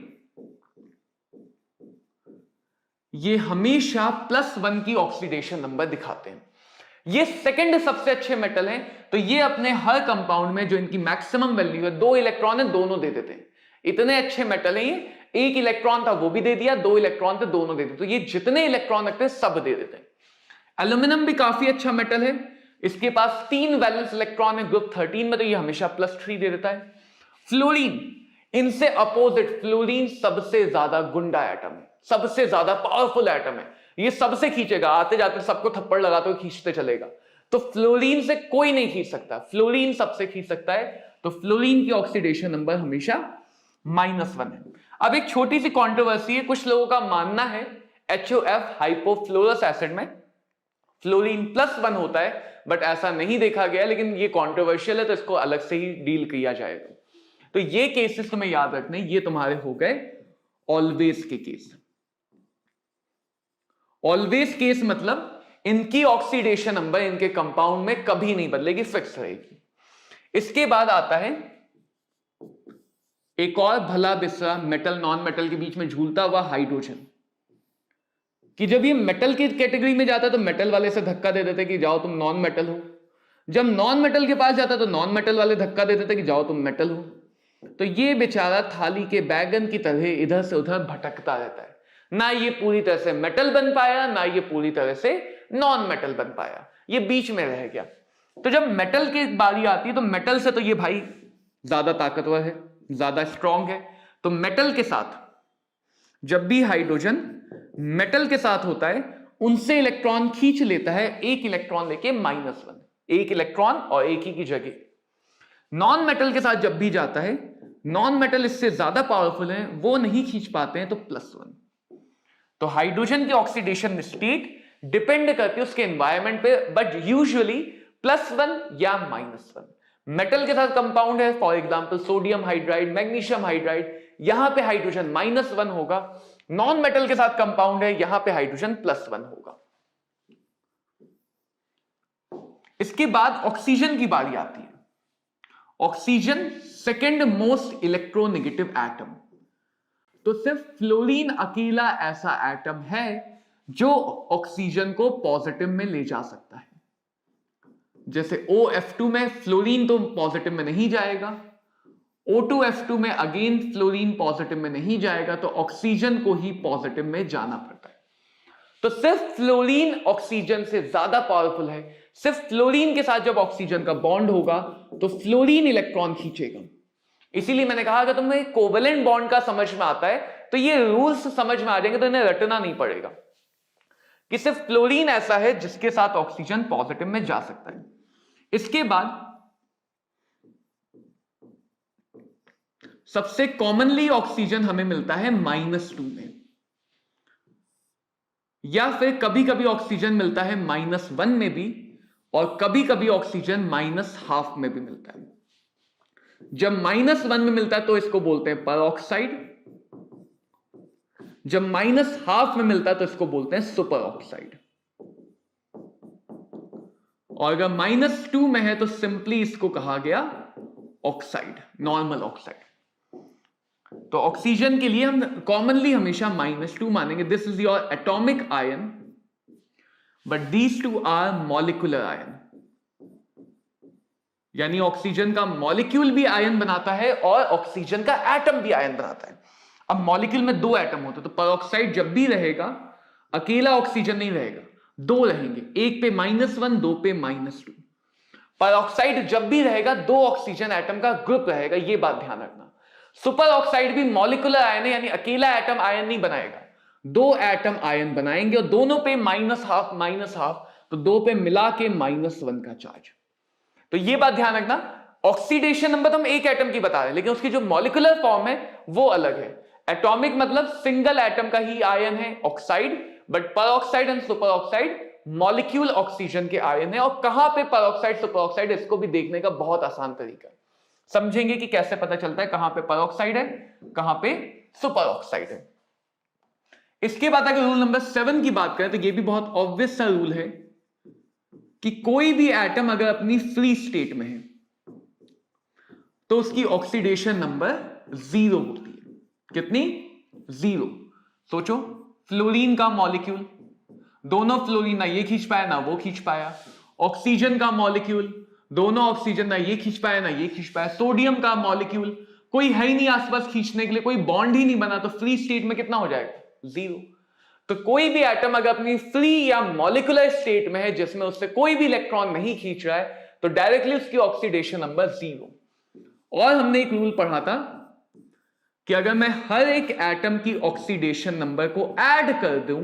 ये हमेशा +1 की ऑक्सीडेशन नंबर दिखाते हैं। ये सेकंड सबसे अच्छे मेटल हैं, तो ये अपने हर कंपाउंड में जो इनकी मैक्सिमम वैल्यू है, 2 इलेक्ट्रॉन है, दोनों दे देते हैं। इतने अच्छे मेटल है ये, 1 इलेक्ट्रॉन था वो भी दे दिया, 2 इलेक्ट्रॉन थे दोनों दे दिए, तो ये जितने इलेक्ट्रॉन रखते हैं सब दे देते हैं। एल्यूमिनियम भी काफी अच्छा मेटल है, इसके पास 3 वैलेंस इलेक्ट्रॉन है ग्रुप 13 में, तो ये हमेशा +3 दे देता है। फ्लोरीन इनसे अपोजिट, फ्लोरीन सबसे ज्यादा गुंडा एटम है, सबसे ज्यादा पावरफुल एटम है, ये सबसे खींचेगा, आते जाते सबको थप्पड़ लगाते हुए खींचते चलेगा, तो फ्लोरीन से कोई नहीं खींच सकता, फ्लोरीन सबसे खींच सकता है, तो फ्लोरीन की ऑक्सीडेशन नंबर हमेशा -1 है। अब एक छोटी सी कंट्रोवर्सी है, कुछ लोगों का मानना है HOF हाइपोफ्लोरस एसिड में फ्लोरीन +1 होता है, बट ऐसा नहीं देखा गया, लेकिन ये कंट्रोवर्शियल है तो इसको अलग से ही डील किया जाएगा। तो ये केसेस तुम्हें याद रखने, ये तुम्हारे हो गए ऑलवेज के केस। ऑलवेज केस मतलब इनकी ऑक्सीडेशन नंबर इनके कंपाउंड में कभी नहीं बदलेगी, फिक्स रहेगी। इसके बाद आता है एक और भला बिसरा मेटल नॉन मेटल के बीच में झूलता हुआ हाइड्रोजन, कि जब ये मेटल की कैटेगरी में जाता है तो मेटल वाले से धक्का दे देते कि जाओ तुम नॉन मेटल हो, जब नॉन मेटल के पास जाता है तो नॉन मेटल वाले धक्का दे देते कि जाओ तुम मेटल हो। तो ये बेचारा थाली के बैगन की तरह इधर से उधर भटकता रहता है, ना ये पूरी तरह से मेटल बन पाया, ना ये पूरी तरह से नॉन मेटल बन पाया, ये बीच में रह गया। तो जब मेटल की बारी आती है तो मेटल से तो ये भाई ज्यादा ताकतवर है, ज्यादा स्ट्रॉन्ग है, तो मेटल के साथ जब भी हाइड्रोजन मेटल के साथ होता है उनसे इलेक्ट्रॉन खींच लेता है, 1 इलेक्ट्रॉन लेके -1, 1 इलेक्ट्रॉन और एक ही की जगह। नॉन मेटल के साथ जब भी जाता है, नॉन मेटल इससे ज्यादा पावरफुल है, वो नहीं खींच पाते हैं, तो +1। तो हाइड्रोजन की ऑक्सीडेशन स्टेट डिपेंड करती है उसके एनवायरमेंट पे, बट यूजुअली +1 या -1। मेटल के साथ कंपाउंड है, for example sodium hydride, magnesium hydride, यहां पे हाइड्रोजन -1 होगा। नॉन मेटल के साथ कंपाउंड है, यहां पे हाइड्रोजन +1 होगा। इसके बाद ऑक्सीजन की बारी आती है। Oxygen second most electronegative atom. तो सिर्फ फ्लोरीन अकेला ऐसा एटम है जो ऑक्सीजन को पॉजिटिव में ले जा सकता है। जैसे OF2 में फ्लोरीन तो पॉजिटिव में नहीं जाएगा, O2F2 में अगेन फ्लोरीन पॉजिटिव में नहीं जाएगा, तो ऑक्सीजन को ही पॉजिटिव में जाना पड़ता है। तो सिर्फ फ्लोरीन ऑक्सीजन से ज्यादा पावरफुल है। सिर्फ फ्लोरीन के साथ जब ऑक्सीजन का बॉन्ड होगा तो फ्लोरीन इलेक्ट्रॉन खींचेगा। इसीलिए मैंने कहा अगर तुम्हें कोवेलेंट बॉन्ड का समझ में आता है तो ये रूल्स समझ में आ जाएंगे, तो इन्हें रटना नहीं पड़ेगा कि सिर्फ फ्लोरीन ऐसा है जिसके साथ ऑक्सीजन पॉजिटिव में जा सकता है। इसके बाद सबसे कॉमनली ऑक्सीजन हमें मिलता है -2 में, या फिर कभी कभी ऑक्सीजन मिलता है -1 में भी, और कभी कभी ऑक्सीजन -12 में भी मिलता है। जब -1 में मिलता है तो इसको बोलते हैं परऑक्साइड, जब -12 में मिलता है तो इसको बोलते हैं सुपर ऑक्साइड, और अगर -2 में है तो सिंपली इसको कहा गया ऑक्साइड, नॉर्मल ऑक्साइड। तो ऑक्सीजन के लिए हम कॉमनली हमेशा -2 मानेंगे। This is your atomic ion, but these two are molecular ion. यानी ऑक्सीजन का मॉलिक्यूल भी आयन बनाता है और ऑक्सीजन का एटम भी आयन बनाता है। अब मॉलिक्यूल में 2 एटम होते हैं, तो परऑक्साइड जब भी रहेगा अकेला ऑक्सीजन नहीं रहेगा, 2 रहेंगे, एक पे -1, 2 पे -2। परऑक्साइड जब भी रहेगा 2 ऑक्सीजन एटम का ग्रुप रहेगा, यह बात ध्यान रखना। सुपर ऑक्साइड भी मॉलिक्यूलर आयन है, यानी अकेला एटम आयन नहीं बनाएगा, 2 एटम आयन बनाएंगे और दोनों पे -12, तो 2 पे मिला के -1 का चार्ज। तो ये बात ध्यान रखना, ऑक्सीडेशन नंबर तो हम एक एटम की बता रहे हैं, लेकिन उसकी जो मॉलिक्यूलर फॉर्म है वो अलग है। एटॉमिक मतलब सिंगल एटम का ही आयन है oxide, but peroxide and super oxide molecule oxygen के आयन है। और कहां पे परऑक्साइड सुपर ऑक्साइड, इसको भी देखने का बहुत आसान तरीका है। समझेंगे कि कैसे पता चलता है कहां पे परऑक्साइड है, कहां पे सुपर ऑक्साइड है। इसके बाद अगर रूल नंबर 7 की बात करें तो यह भी बहुत ऑब्वियस सा रूल है कि कोई भी एटम अगर अपनी फ्री स्टेट में है तो उसकी ऑक्सीडेशन नंबर 0 होती है। कितनी? 0। सोचो, फ्लोरीन का मॉलिक्यूल, दोनों फ्लोरीन ना ये खींच पाया ना वो खींच पाया। ऑक्सीजन का मॉलिक्यूल, दोनों ऑक्सीजन ना ये खींच पाया ना ये खींच पाया। सोडियम का मॉलिक्यूल, कोई है ही नहीं आसपास खींचने के लिए, कोई बॉन्ड ही नहीं बना, तो फ्री स्टेट में कितना हो जाएगा? 0। तो कोई भी एटम अगर अपनी फ्री या मॉलिक्यूलर स्टेट में है जिसमें उससे कोई भी इलेक्ट्रॉन नहीं खींच रहा है तो डायरेक्टली उसकी ऑक्सीडेशन नंबर 0। और हमने एक रूल पढ़ा था कि अगर मैं हर एक एटम की ऑक्सीडेशन नंबर को ऐड कर दूं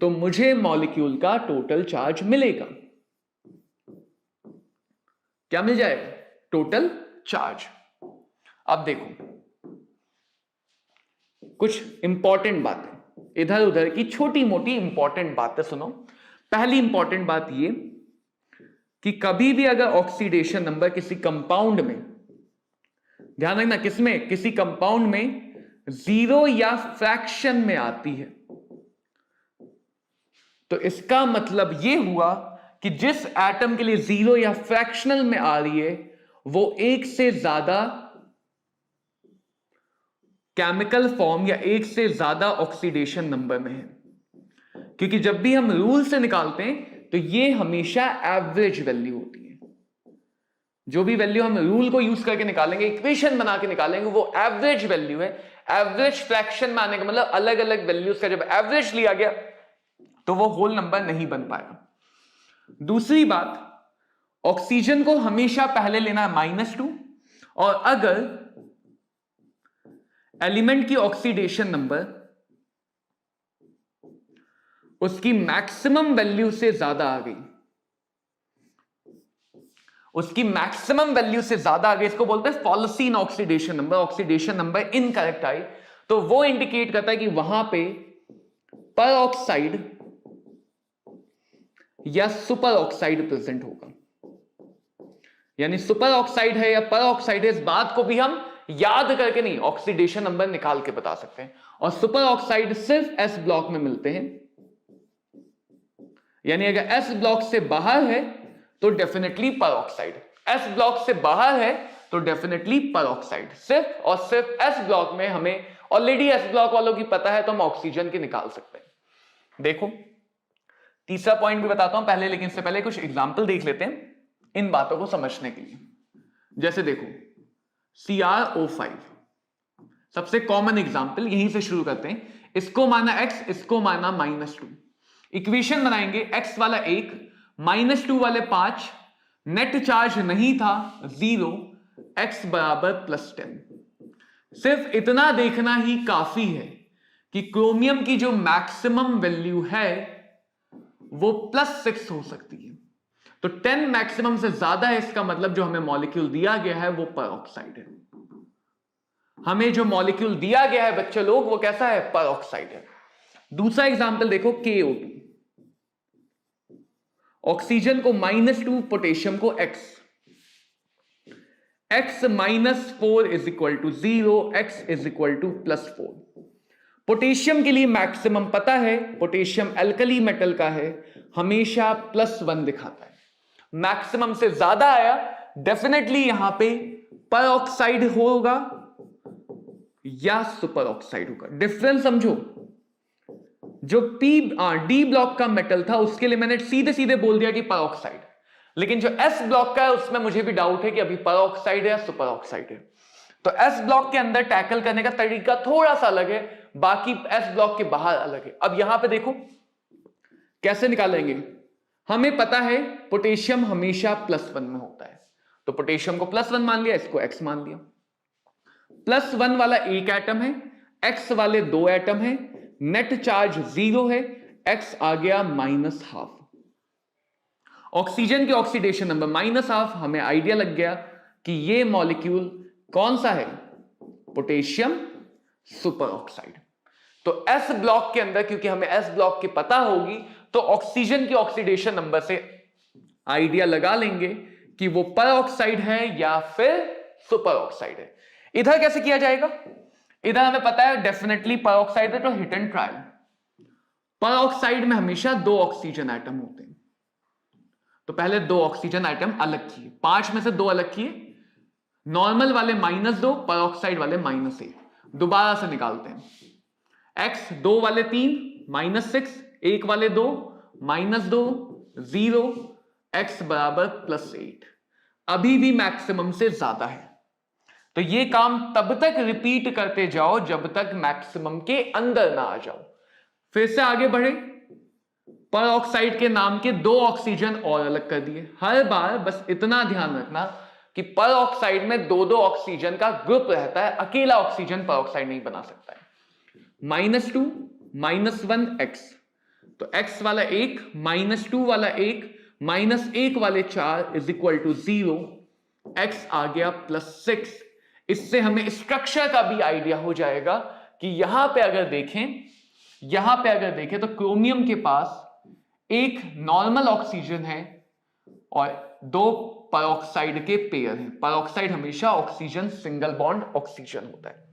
तो मुझे मॉलिक्यूल का टोटल चार्ज मिलेगा। क्या मिल जाएगा? Total charge. अब देखो कुछ इंपॉर्टेंट बातें, इधर उधर की छोटी मोटी इंपॉर्टेंट बातें सुनो। पहली इंपॉर्टेंट बात ये कि कभी भी अगर ऑक्सीडेशन नंबर किसी कंपाउंड में, ध्यान रखना किसमें, किसी कंपाउंड में 0 या फ्रैक्शन में आती है तो इसका मतलब यह हुआ कि जिस एटम के लिए 0 या फ्रैक्शनल में आ रही है वो एक से ज्यादा केमिकल फॉर्म या एक से ज्यादा ऑक्सीडेशन नंबर में है। क्योंकि जब भी हम रूल से निकालते हैं तो ये हमेशा एवरेज वैल्यू होती है। जो भी वैल्यू हम रूल को यूज करके निकालेंगे, इक्वेशन बना के निकालेंगे, वो एवरेज वैल्यू है। एवरेज फ्रैक्शन में आने का मतलब अलग अलग वैल्यूज का जब एवरेज लिया गया तो वो होल नंबर नहीं बन पाएगा। दूसरी बात, ऑक्सीजन को हमेशा पहले लेना है -2, और अगर एलिमेंट की ऑक्सीडेशन नंबर उसकी मैक्सिमम वैल्यू से ज्यादा आ गई, उसकी मैक्सिमम वैल्यू से ज्यादा आ गई, इसको बोलते हैं फॉल्सीन oxidation number, oxidation number incorrect आई, तो वो इंडिकेट करता है कि वहां पे परऑक्साइड या सुपर ऑक्साइड प्रेजेंट होगा। यानी सुपर ऑक्साइड है या पर ऑक्साइड है, इस बात को भी हम याद करके नहीं, ऑक्सीडेशन नंबर निकाल के बता सकते हैं। और सुपर ऑक्साइड सिर्फ एस ब्लॉक में मिलते हैं, यानी अगर एस ब्लॉक से बाहर है तो डेफिनेटली पर ऑक्साइड, एस ब्लॉक से बाहर है तो डेफिनेटली पर ऑक्साइड। सिर्फ और सिर्फ एस ब्लॉक में हमें ऑलरेडी एस ब्लॉक वालों की पता है तो हम ऑक्सीजन की निकाल सकते हैं। देखो तीसरा पॉइंट भी बताता हूं पहले, लेकिन इससे पहले कुछ एग्जाम्पल देख लेते हैं इन बातों को समझने के लिए। जैसे देखो CrO5 सबसे कॉमन एग्जाम्पल, यहीं से शुरू करते हैं। इसको माना x, इसको माना -2। इक्वेशन बनाएंगे, x वाला 1, -2 वाले 5, नेट चार्ज नहीं था 0, x बराबर +10। सिर्फ इतना देखना ही काफी है कि क्रोमियम की जो मैक्सिमम वैल्यू है वो +6 हो सकती है। तो 10 मैक्सिमम से ज्यादा है, इसका मतलब जो हमें मॉलिक्यूल दिया गया है वो पर ऑक्साइड है। हमें जो मॉलिक्यूल दिया गया है बच्चे लोग वो कैसा है, पर ऑक्साइड है। दूसरा एग्जांपल देखो KO2, ऑक्सीजन को -2, पोटेशियम को x -4 is equal to 0, x is equal to +4। Potassium के लिए मैक्सिमम पता है, पोटेशियम एल्कली मेटल का है, हमेशा +1 दिखाता है। मैक्सिमम से ज्यादा आया, डेफिनेटली यहां पे पर ऑक्साइड होगा या सुपर ऑक्साइड होगा। डिफरेंस समझो, जो डी ब्लॉक का मेटल था उसके लिए मैंने सीधे सीधे बोल दिया कि पर ऑक्साइड, लेकिन जो एस ब्लॉक का है उसमें मुझे भी डाउट है कि अभी पर ऑक्साइड है या सुपर ऑक्साइड है। तो एस ब्लॉक के अंदर टैकल करने का तरीका थोड़ा सा अलग है, बाकी एस ब्लॉक के बाहर अलग है। अब यहां पे देखो कैसे निकालेंगे, हमें पता है पोटेशियम हमेशा +1 में होता है, तो पोटेशियम को +1 मान लिया, इसको x मान लिया। +1 वाला एक एटम है, x वाले 2 एटम है, नेट चार्ज 0 है, x आ गया -12। ऑक्सीजन के ऑक्सीडेशन नंबर -12, हमें आइडिया लग गया कि ये मॉलिक्यूल कौन सा है, पोटेशियम सुपर ऑक्साइड। तो एस ब्लॉक के अंदर, क्योंकि हमें एस ब्लॉक की पता होगी, तो ऑक्सीजन के ऑक्सीडेशन नंबर से आइडिया लगा लेंगे कि वो पर ऑक्साइड है या फिर सुपर ऑक्साइड है। इधर कैसे किया जाएगा, इधर हमें पता है डेफिनेटली पर ऑक्साइड है, तो हिट एंड ट्रायल। पर ऑक्साइड में हमेशा 2 ऑक्सीजन एटम होते हैं, तो पहले 2 ऑक्सीजन एटम अलग किए, 5 में से 2 अलग किए, नॉर्मल वाले -2, पर ऑक्साइड वाले -1। दोबारा से निकालते हैं, x 2 वाले 3, -6, 1 वाले 2, -2, 0, x बराबर +8। अभी भी मैक्सिमम से ज्यादा है, तो ये काम तब तक रिपीट करते जाओ जब तक मैक्सिमम के अंदर ना आ जाओ। फिर से आगे बढ़े, पर ऑक्साइड के नाम के 2 ऑक्सीजन और अलग कर दिए। हर बार बस इतना ध्यान रखना कि पर ऑक्साइड में 2-2 ऑक्सीजन का ग्रुप रहता है, अकेला ऑक्सीजन पर ऑक्साइड नहीं बना सकता है। -2, -1 x, तो x वाला 1, -2 वाला 1, -1 वाले 4 इज इक्वल टू 0, x आ गया +6। इससे हमें स्ट्रक्चर का भी आइडिया हो जाएगा कि यहां पे अगर देखें तो क्रोमियम के पास एक नॉर्मल ऑक्सीजन है और 2 परऑक्साइड के पेयर हैं। परऑक्साइड हमेशा ऑक्सीजन सिंगल बॉन्ड ऑक्सीजन होता है।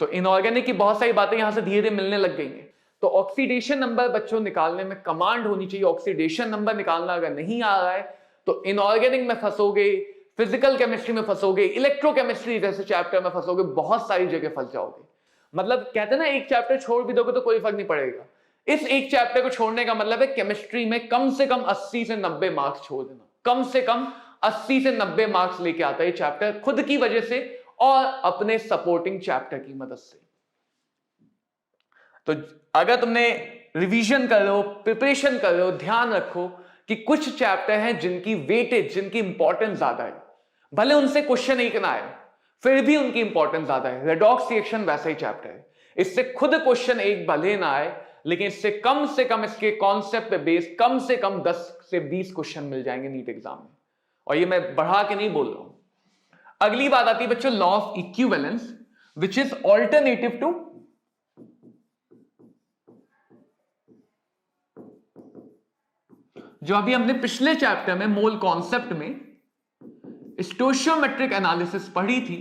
तो इनऑर्गेनिक की बहुत सारी बातें यहां से धीरे धीरे मिलने लग गई हैं। तो ऑक्सीडेशन नंबर बच्चों निकालने में कमांड होनी चाहिए। ऑक्सीडेशन नंबर निकालना अगर नहीं आ रहा है तो इनऑर्गेनिक में फंसोगे, फिजिकल केमिस्ट्री में फंसोगे, इलेक्ट्रोकेमिस्ट्री जैसे चैप्टर में फंसोगे, बहुत सारी जगह फंस जाओगे। मतलब कहते हैं ना, एक चैप्टर छोड़ भी दोगे तो कोई फर्क नहीं पड़ेगा। इस एक चैप्टर को छोड़ने का मतलब है केमिस्ट्री में कम से कम 80 से 90 मार्क्स छोड़ देना। कम से कम 80 से 90 मार्क्स लेके आता है ये चैप्टर, खुद की वजह से और अपने सपोर्टिंग चैप्टर की मदद से। तो अगर तुमने रिवीजन कर रहे हो, प्रिपरेशन कर रहे हो, ध्यान रखो कि कुछ चैप्टर हैं जिनकी वेटेज, जिनकी इंपॉर्टेंस ज्यादा है। भले उनसे क्वेश्चन एक ना आए, फिर भी उनकी इंपॉर्टेंस ज्यादा है। रेडॉक्स रिएक्शन वैसा ही चैप्टर है, इससे खुद क्वेश्चन एक भले ना आए, लेकिन इससे कम से कम इसके कॉन्सेप्ट पे बेस कम से कम 10 से 20 क्वेश्चन मिल जाएंगे नीट एग्जाम में। और ये मैं बढ़ा के नहीं बोल रहा हूं। अगली बात आती है बच्चों law of equivalence, which is alternative to जो अभी हमने पिछले चैप्टर में मोल कॉन्सेप्ट में स्टोइचियोमेट्रिक एनालिसिस पढ़ी थी,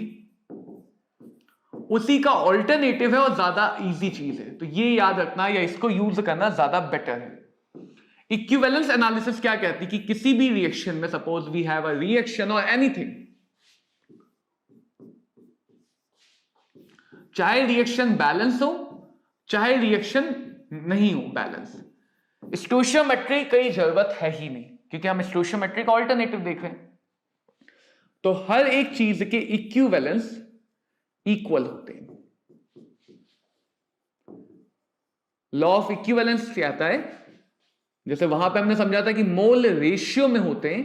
उसी का ऑल्टरनेटिव है और ज्यादा इजी चीज है, तो ये याद रखना या इसको यूज करना ज्यादा बेटर है। इक्विवेलेंस एनालिसिस क्या कहती कि किसी भी रिएक्शन में, suppose we have a reaction और एनीथिंग, चाहे रिएक्शन बैलेंस हो चाहे रिएक्शन नहीं हो बैलेंस, स्टोइचियोमेट्री की जरूरत है ही नहीं, क्योंकि हम स्टोइचियोमेट्री का ऑल्टरनेटिव देख रहे हैं। तो हर एक चीज के इक्विवेलेंस इक्वल होते हैं। लॉ ऑफ इक्विवेलेंस क्या आता है, जैसे वहां पे हमने समझा था कि मोल रेशियो में होते हैं,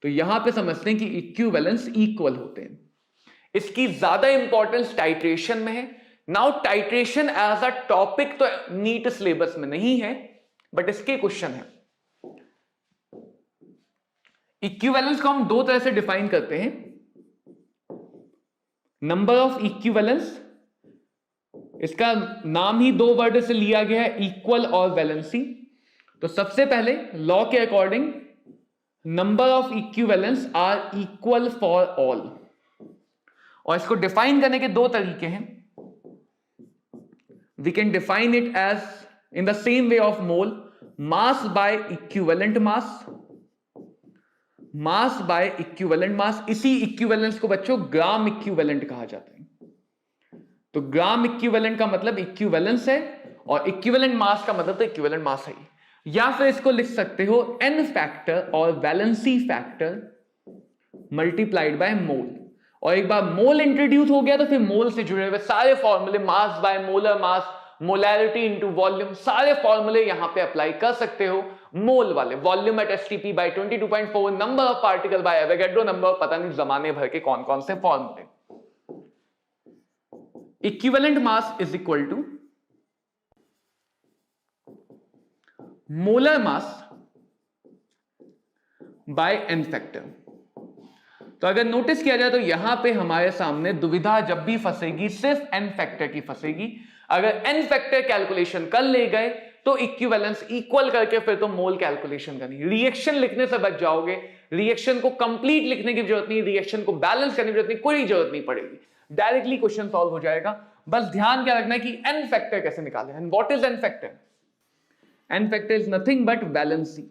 तो यहां पे समझते हैं कि इक्विवेलेंस इक्वल होते हैं। इसकी ज्यादा इंपॉर्टेंस टाइट्रेशन में है। Now titration as a topic तो नीट सिलेबस में नहीं है, बट इसके क्वेश्चन है। इक्विवेलेंस को हम दो तरह से डिफाइन करते हैं। नंबर ऑफ इक्विवेलेंस, इसका नाम ही दो वर्ड से लिया गया है, इक्वल और वैलेंसी। तो सबसे पहले लॉ के according number of equivalence are equal for all, और इसको डिफाइन करने के दो तरीके हैं। We can define it as in the same way of mole, mass by equivalent mass, mass by equivalent mass. इसी इक्विवेलेंस को बच्चों ग्राम इक्विवेलेंट कहा जाता है। तो ग्राम इक्विवेलेंट का मतलब इक्विवेलेंस है, और इक्विवेलेंट मास का मतलब तो इक्विवेलेंट मास है। या फिर इसको लिख सकते हो n फैक्टर और valency factor multiplied by mole. और एक बार मोल इंट्रोड्यूस हो गया तो फिर मोल से जुड़े हुए सारे फॉर्मूले, mass by molar mass, molarity into volume, सारे फॉर्मूले यहां पे अप्लाई कर सकते हो। मोल वाले, volume at STP by 22.4, number of particle by Avogadro number, पता नहीं जमाने भर के कौन कौन से फॉर्मूले। Equivalent mass is equal to molar mass by n factor. तो अगर नोटिस किया जाए तो यहां पे हमारे सामने दुविधा जब भी फंसेगी सिर्फ एन फैक्टर की फंसेगी। अगर एन फैक्टर कैलकुलेशन कर ले गए तो इक्विवेलेंस इक्वल करके फिर तो मोल कैलकुलेशन करनी, रिएक्शन लिखने से बच जाओगे। रिएक्शन को कंप्लीट लिखने की जरूरत नहीं, रिएक्शन को बैलेंस करने की जरूरत नहीं, कोई जरूरत नहीं पड़ेगी, डायरेक्टली क्वेश्चन सॉल्व हो जाएगा। बस ध्यान क्या रखना है कि एन फैक्टर कैसे निकालें। And what is n factor? N factor is nothing but valency.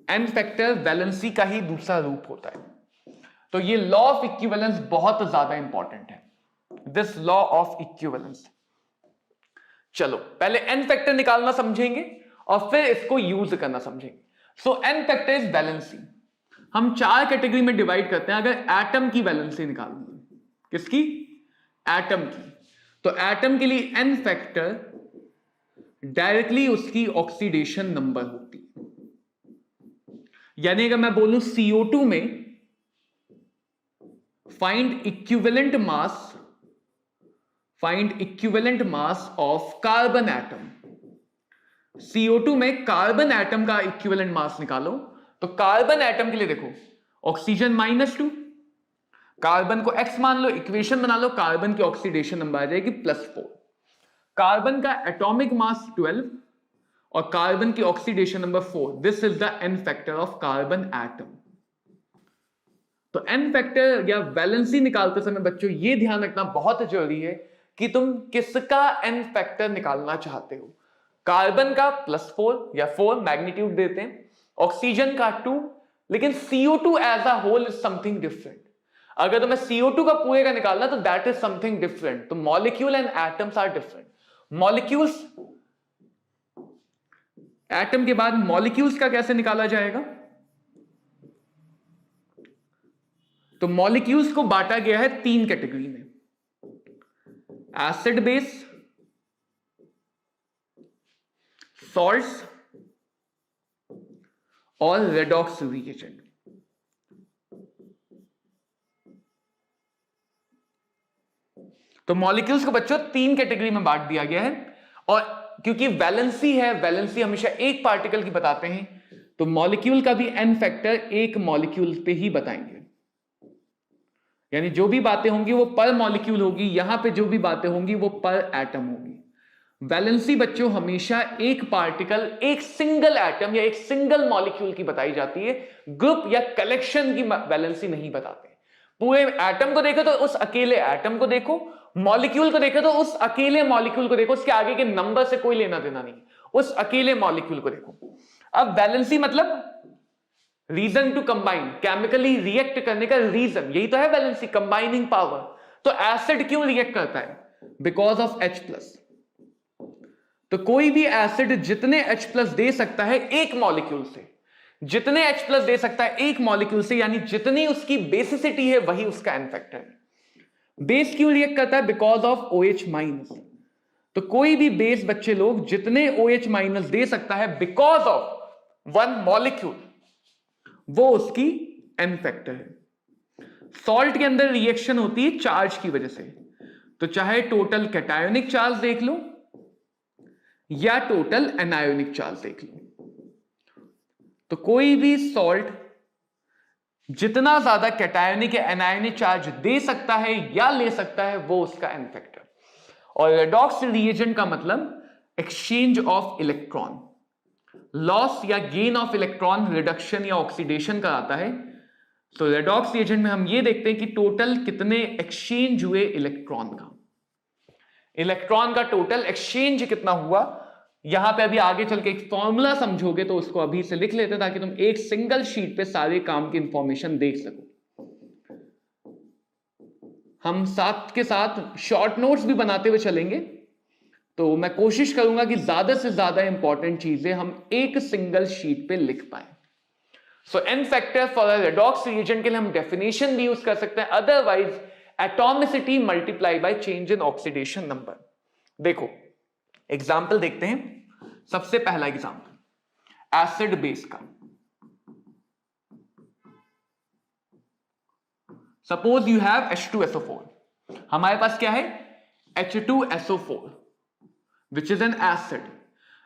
N factor valency का ही दूसरा रूप होता है। तो ये लॉ ऑफ इक्विवेलेंस बहुत ज्यादा इंपॉर्टेंट है, दिस लॉ ऑफ इक्विवेलेंस। चलो पहले एन फैक्टर निकालना समझेंगे और फिर इसको यूज करना समझेंगे। सो एन फैक्टर इज वैलेंसी। हम चार कैटेगरी में डिवाइड करते हैं अगर एटम की वैलेंसी निकालनी है। किसकी? एटम की। तो एटम के लिए एन फैक्टर डायरेक्टली उसकी ऑक्सीडेशन नंबर होती है। यानी अगर मैं बोलूं CO2 में find equivalent mass of carbon atom, CO2 में कार्बन एटम का इक्विवेलेंट मास निकालो। तो कार्बन एटम के लिए देखो, ऑक्सीजन -2, कार्बन को X मान लो, इक्वेशन बना लो, कार्बन की ऑक्सीडेशन नंबर आ जाएगी +4। कार्बन का एटॉमिक मास 12 और कार्बन की oxidation number 4। This is the n factor of carbon atom. तो एन फैक्टर या वैलेंसी निकालते समय बच्चों ये ध्यान रखना बहुत जरूरी है कि तुम किसका एन फैक्टर निकालना चाहते हो। कार्बन का +4 या 4 मैग्नीट्यूड देते हैं, ऑक्सीजन का 2, लेकिन CO2 as a whole is something different. अगर तुम्हें CO2 का पूरे का निकालना तो दैट इज समथिंग डिफरेंट। तो molecule and atoms are different. Molecules, atom के बाद मॉलिक्यूल्स का कैसे निकाला जाएगा? तो मॉलिक्यूल्स को बांटा गया है 3 कैटेगरी में, एसिड बेस, सॉल्ट्स और रेडॉक्स रिएजेंट। तो मॉलिक्यूल्स को बच्चों 3 कैटेगरी में बांट दिया गया है। और क्योंकि वैलेंसी है, वैलेंसी हमेशा एक पार्टिकल की बताते हैं, तो मॉलिक्यूल का भी एन फैक्टर एक मॉलिक्यूल पे ही बताएंगे। यानी जो भी बातें होंगी वो पर मॉलिक्यूल होगी, यहां पे जो भी बातें होंगी वो पर एटम होगी। वैलेंसी बच्चों हमेशा एक पार्टिकल, एक सिंगल एटम या एक सिंगल मॉलिक्यूल की बताई जाती है, ग्रुप या कलेक्शन की वैलेंसी नहीं बताते। पूरे एटम को देखो तो उस अकेले एटम को देखो, मॉलिक्यूल को देखो तो उस अकेले मॉलिक्यूल को देखो, उसके आगे के नंबर से कोई लेना देना नहीं, उस अकेले मॉलिक्यूल को देखो। अब वैलेंसी मतलब reason to combine, chemically react करने का रीजन, यही तो है वैलेंसी, कंबाइनिंग पावर। तो एसिड क्यों रिएक्ट करता है? Because of H+। तो कोई भी एसिड जितने H+ दे सकता है एक मॉलिक्यूल से, जितने H+ दे सकता है एक मॉलिक्यूल से, यानी जितनी उसकी बेसिसिटी है वही उसका एन फैक्टर है। बेस क्यों रिएक्ट करता है? Because of OH-। तो कोई भी बेस बच्चे लोग जितने OH- दे सकता है बिकॉज ऑफ वन मॉलिक्यूल, वो उसकी एन फैक्टर है। सॉल्ट के अंदर रिएक्शन होती है चार्ज की वजह से, तो चाहे टोटल कैटायोनिक चार्ज देख लो या टोटल एनायोनिक चार्ज देख लो, तो कोई भी सॉल्ट जितना ज्यादा कैटायोनिक या एनायोनिक चार्ज दे सकता है या ले सकता है वो उसका एन फैक्टर। और रेडॉक्स रिएजेंट का मतलब एक्सचेंज ऑफ इलेक्ट्रॉन, लॉस या गेन ऑफ इलेक्ट्रॉन, रिडक्शन या ऑक्सीडेशन का आता है। तो रेडॉक्स रिएजेंट में हम ये देखते हैं कि टोटल कितने एक्सचेंज हुए इलेक्ट्रॉन का, इलेक्ट्रॉन का टोटल एक्सचेंज कितना हुआ। यहां पे अभी आगे चल के एक फॉर्मूला समझोगे तो उसको अभी से लिख लेते ताकि तुम एक सिंगल शीट पे सारे काम की इंफॉर्मेशन देख सको। हम साथ के साथ शॉर्ट नोट्स भी बनाते हुए चलेंगे, तो मैं कोशिश करूंगा कि ज्यादा से ज्यादा इंपॉर्टेंट चीजें हम एक सिंगल शीट पे लिख पाए। So n factor for a redox reagent के लिए हम डेफिनेशन भी यूज कर सकते हैं, otherwise atomicity multiply by change in oxidation number. देखो एग्जाम्पल देखते हैं। सबसे पहला एग्जाम्पल एसिड बेस का। सपोज यू हैव H2SO4, हमारे पास क्या है H2SO4 which is an acid.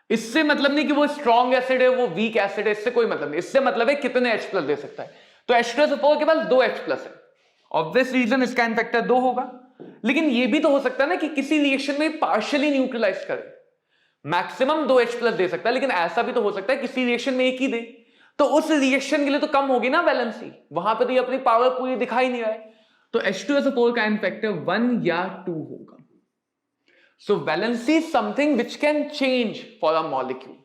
इससे मतलब नहीं कि वो स्ट्रॉन्ग एसिड है वो वीक एसिड है, इससे कोई मतलब नहीं, इससे मतलब है कितने H+ दे सकता है। तो H2SO4 के पास 2 H+ है, ऑब्वियस रीजन इसका एन फैक्टर 2 होगा। लेकिन ये भी तो हो सकता है ना कि किसी रिएक्शन में पार्शियली न्यूट्रलाइज करे, मैक्सिमम 2 H+ दे सकता है, लेकिन ऐसा भी तो हो सकता है किसी रिएक्शन में एक ही दे, तो उस रिएक्शन के लिए तो कम होगी ना वैलेंसी, वहां पे तो ये अपनी पावर पूरी दिखाई नहीं रहा है। तो H2SO4 का एन फैक्टर 1 या 2 होगा। So valency is something which can change for a molecule.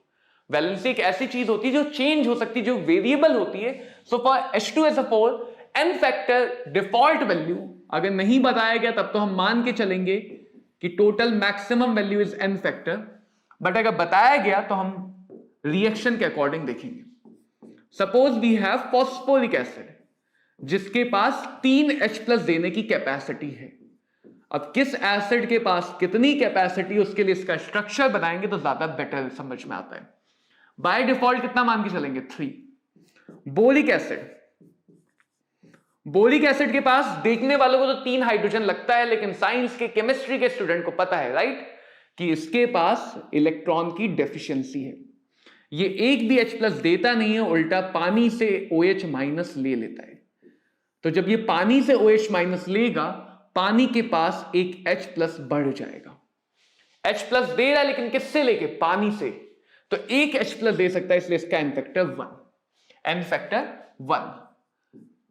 Valency एक ऐसी चीज होती है जो चेंज हो सकती है, जो वेरिएबल होती है। So for H2SO4 n factor default value अगर नहीं बताया गया तब तो हम मान के चलेंगे कि total maximum value is n factor, but अगर बताया गया तो हम रिएक्शन के अकॉर्डिंग देखेंगे। Suppose we have phosphoric acid जिसके पास 3 H+ देने की कैपेसिटी है। अब किस एसिड के पास कितनी कैपेसिटी, उसके लिए इसका स्ट्रक्चर बनाएंगे तो ज्यादा बेटर समझ में आता है। बाय डिफॉल्ट कितना मान के चलेंगे 3। बोरिक एसिड, बोरिक एसिड के पास देखने वालों को तो 3 हाइड्रोजन लगता है, लेकिन साइंस के केमिस्ट्री के स्टूडेंट को पता है राइट कि इसके पास इलेक्ट्रॉन की डेफिशिएंसी है, ये एक भी H+ देता नहीं है, उल्टा पानी से OH- ले लेता है। तो जब ये पानी से OH- लेगा, पानी के पास एक H+ बढ़ जाएगा। H+ दे रहा है लेकिन किससे लेके? पानी से, तो एक H+ दे सकता है, इसलिए इसका n factor 1, n factor 1।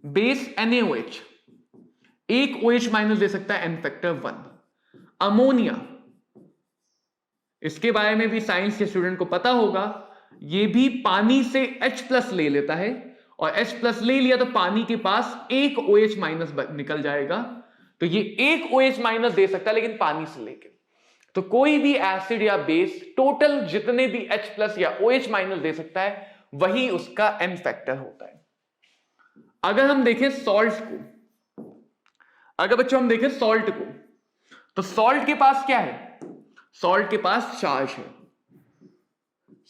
Base NaOH एक OH- दे सकता है, एन फैक्टर 1। अमोनिया, इसके बारे में भी साइंस के स्टूडेंट को पता होगा, ये भी पानी से H+ ले लेता है, और H+ ले लिया तो पानी के पास एक OH- निकल जाएगा, तो ये एक OH- दे सकता है लेकिन पानी से लेके। तो कोई भी एसिड या बेस टोटल जितने भी H+ या OH- दे सकता है वही उसका एन फैक्टर होता है। अगर हम देखें सॉल्ट को, अगर बच्चों हम देखें सॉल्ट को, तो सॉल्ट के पास क्या है? सॉल्ट के पास चार्ज है,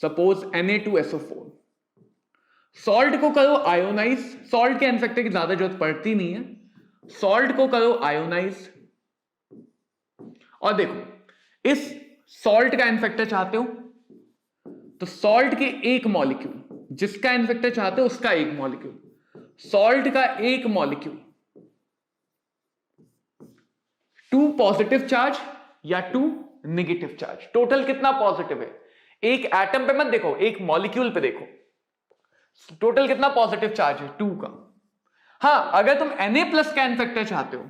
सपोज Na2SO4। सॉल्ट को करो आयोनाइज, सॉल्ट के एन फैक्टर की ज्यादा जरूरत पड़ती नहीं है, सॉल्ट को करो आयोनाइज, और देखो इस सॉल्ट का एन फैक्टर चाहते हो तो सॉल्ट के एक मॉलिक्यूल, जिसका एन फैक्टर चाहते हो उसका एक मॉलिक्यूल, सॉल्ट का एक मॉलिक्यूल 2 पॉजिटिव चार्ज या 2 नेगेटिव चार्ज। टोटल कितना पॉजिटिव है? एक एटम पे मत देखो, एक मॉलिक्यूल पे देखो, टोटल कितना पॉजिटिव चार्ज है? 2 का। हाँ, अगर तुम Na+ का एन फैक्टर चाहते हो,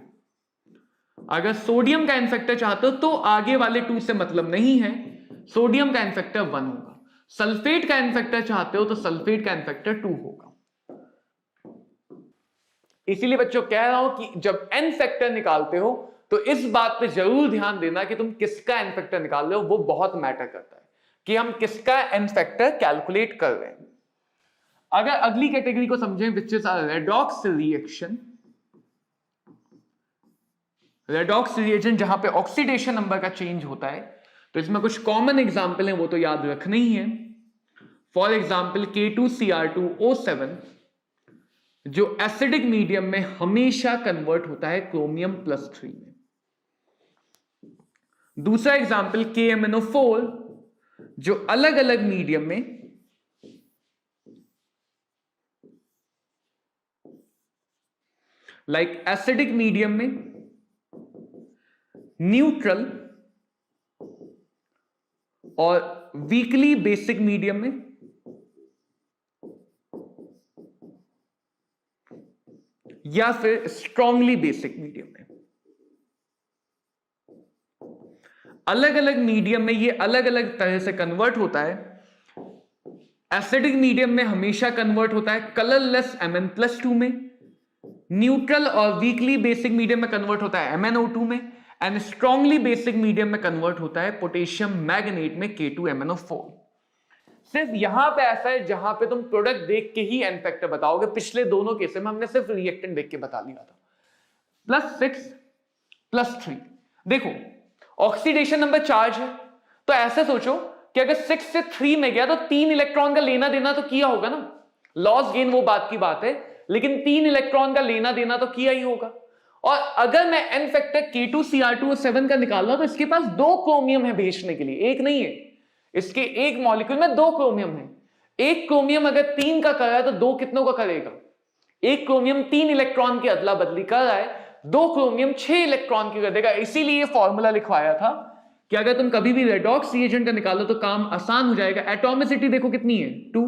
अगर सोडियम का एन फैक्टर चाहते हो, तो आगे वाले 2 से मतलब नहीं है, सोडियम का एन फैक्टर 1 होगा। सल्फेट का एन फैक्टर चाहते हो तो सल्फेट का एन फैक्टर 2 होगा। इसीलिए बच्चों कह रहा हूं कि जब एन फैक्टर निकालते हो तो इस बात पे जरूर ध्यान देना कि तुम किसका एन फैक्टर निकाल रहे हो, वो बहुत मैटर करता है कि हम किसका एन फैक्टर कैलकुलेट कर रहे हैं। अगर अगली कैटेगरी को समझें, which is a redox reaction, redox reaction जहां पे ऑक्सीडेशन नंबर का चेंज होता है, तो इसमें कुछ कॉमन एग्जांपल हैं, वो तो याद रखने ही है। फॉर एग्जांपल K2Cr2O7 जो एसिडिक मीडियम में हमेशा कन्वर्ट होता है क्रोमियम+3 में। दूसरा एग्जांपल KMnO4 जो अलग अलग मीडियम में लाइक एसिडिक मीडियम में, न्यूट्रल और वीकली बेसिक मीडियम में, या फिर स्ट्रांगली बेसिक मीडियम में, अलग अलग मीडियम में ये अलग अलग तरह से कन्वर्ट होता है। एसिडिक मीडियम में हमेशा कन्वर्ट होता है कलरलेस Mn+2 में, न्यूट्रल और वीकली बेसिक मीडियम में कन्वर्ट होता है MnO2 में, एंड स्ट्रांगली बेसिक मीडियम में कन्वर्ट होता है पोटेशियम मैग्नेट में K2MnO4। सिर्फ यहां पे ऐसा है जहां पे तुम प्रोडक्ट देख के ही एन फैक्टर बताओगे। पिछले दोनों केस में हमने सिर्फ रिएक्टेंट देख के बता लिया था। +6 + 3 देखो, ऑक्सीडेशन नंबर चार्ज है, तो ऐसे सोचो कि अगर 6 से 3 में गया तो 3 इलेक्ट्रॉन का लेना देना तो किया होगा ना। लॉस गेन वो बात की बात है, लेकिन 3 इलेक्ट्रॉन का लेना देना तो किया ही होगा। और अगर मैं एन फैक्टर K2Cr2O7 का निकाल रहा हूं तो इसके पास 2 क्रोमियम है भेजने के लिए, एक नहीं है। इसके एक मॉलिक्यूल में 2 क्रोमियम है। एक क्रोमियम अगर 3 का कर रहा है तो 2 कितनों का करेगा? एक क्रोमियम 3 इलेक्ट्रॉन की अदला बदली कर रहा है, 2 क्रोमियम 6 इलेक्ट्रॉन की कर देगा। इसीलिए फॉर्मूला लिखवाया था कि अगर तुम कभी भी रेडॉक्स रिएजेंट का निकालो तो काम आसान हो जाएगा। एटॉमिसिटी देखो कितनी है, 2।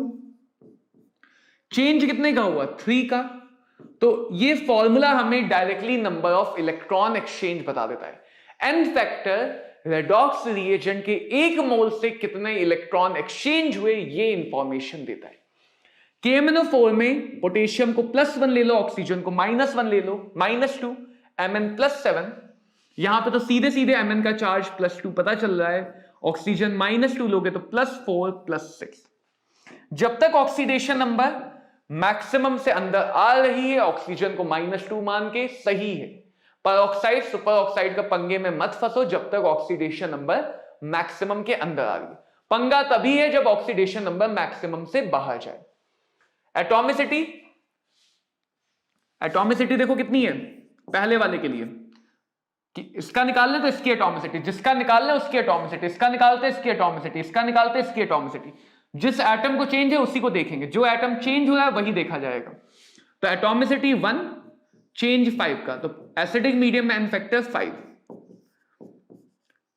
चेंज कितने का हुआ, 3 का। तो ये फॉर्मूला हमें directly number of electron exchange बता देता है। एन फैक्टर रेडॉक्स रिएजेंट के 1 मोल से कितने इलेक्ट्रॉन एक्सचेंज हुए ये इंफॉर्मेशन देता है। KMnO4 में पोटेशियम को +1 ले लो, ऑक्सीजन को -1 ले लो, -2, Mn+7। यहां पे तो सीधे सीधे Mn का चार्ज +2 पता चल रहा है। ऑक्सीजन -2 लोगे तो +4 +6। जब तक ऑक्सीडेशन नंबर मैक्सिमम से अंदर आ रही है, ऑक्सीजन को -2 मान के सही है। पर ऑक्साइड सुपर ऑक्साइड का पंगे में मत फंसो जब तक ऑक्सीडेशन नंबर मैक्सिमम के अंदर आ रही है। पंगा तभी है जब ऑक्सीडेशन नंबर मैक्सिमम से बाहर जाए। एटॉमिसिटी, एटॉमिसिटी देखो कितनी है पहले वाले के लिए, कि इसका निकालने तो इसकी एटॉमिसिटी, जिसका निकालना है उसकी एटॉमिसिटी, इसका निकालते इसकी एटॉमिसिटी, इसका निकालते इसकी एटॉमिसिटी। जिस एटम को चेंज है उसी को देखेंगे, जो एटम चेंज हुआ है वही देखा जाएगा। तो एटॉमिसिटी 1, चेंज 5 का, तो एसिडिक मीडियम में एन फैक्टर 5।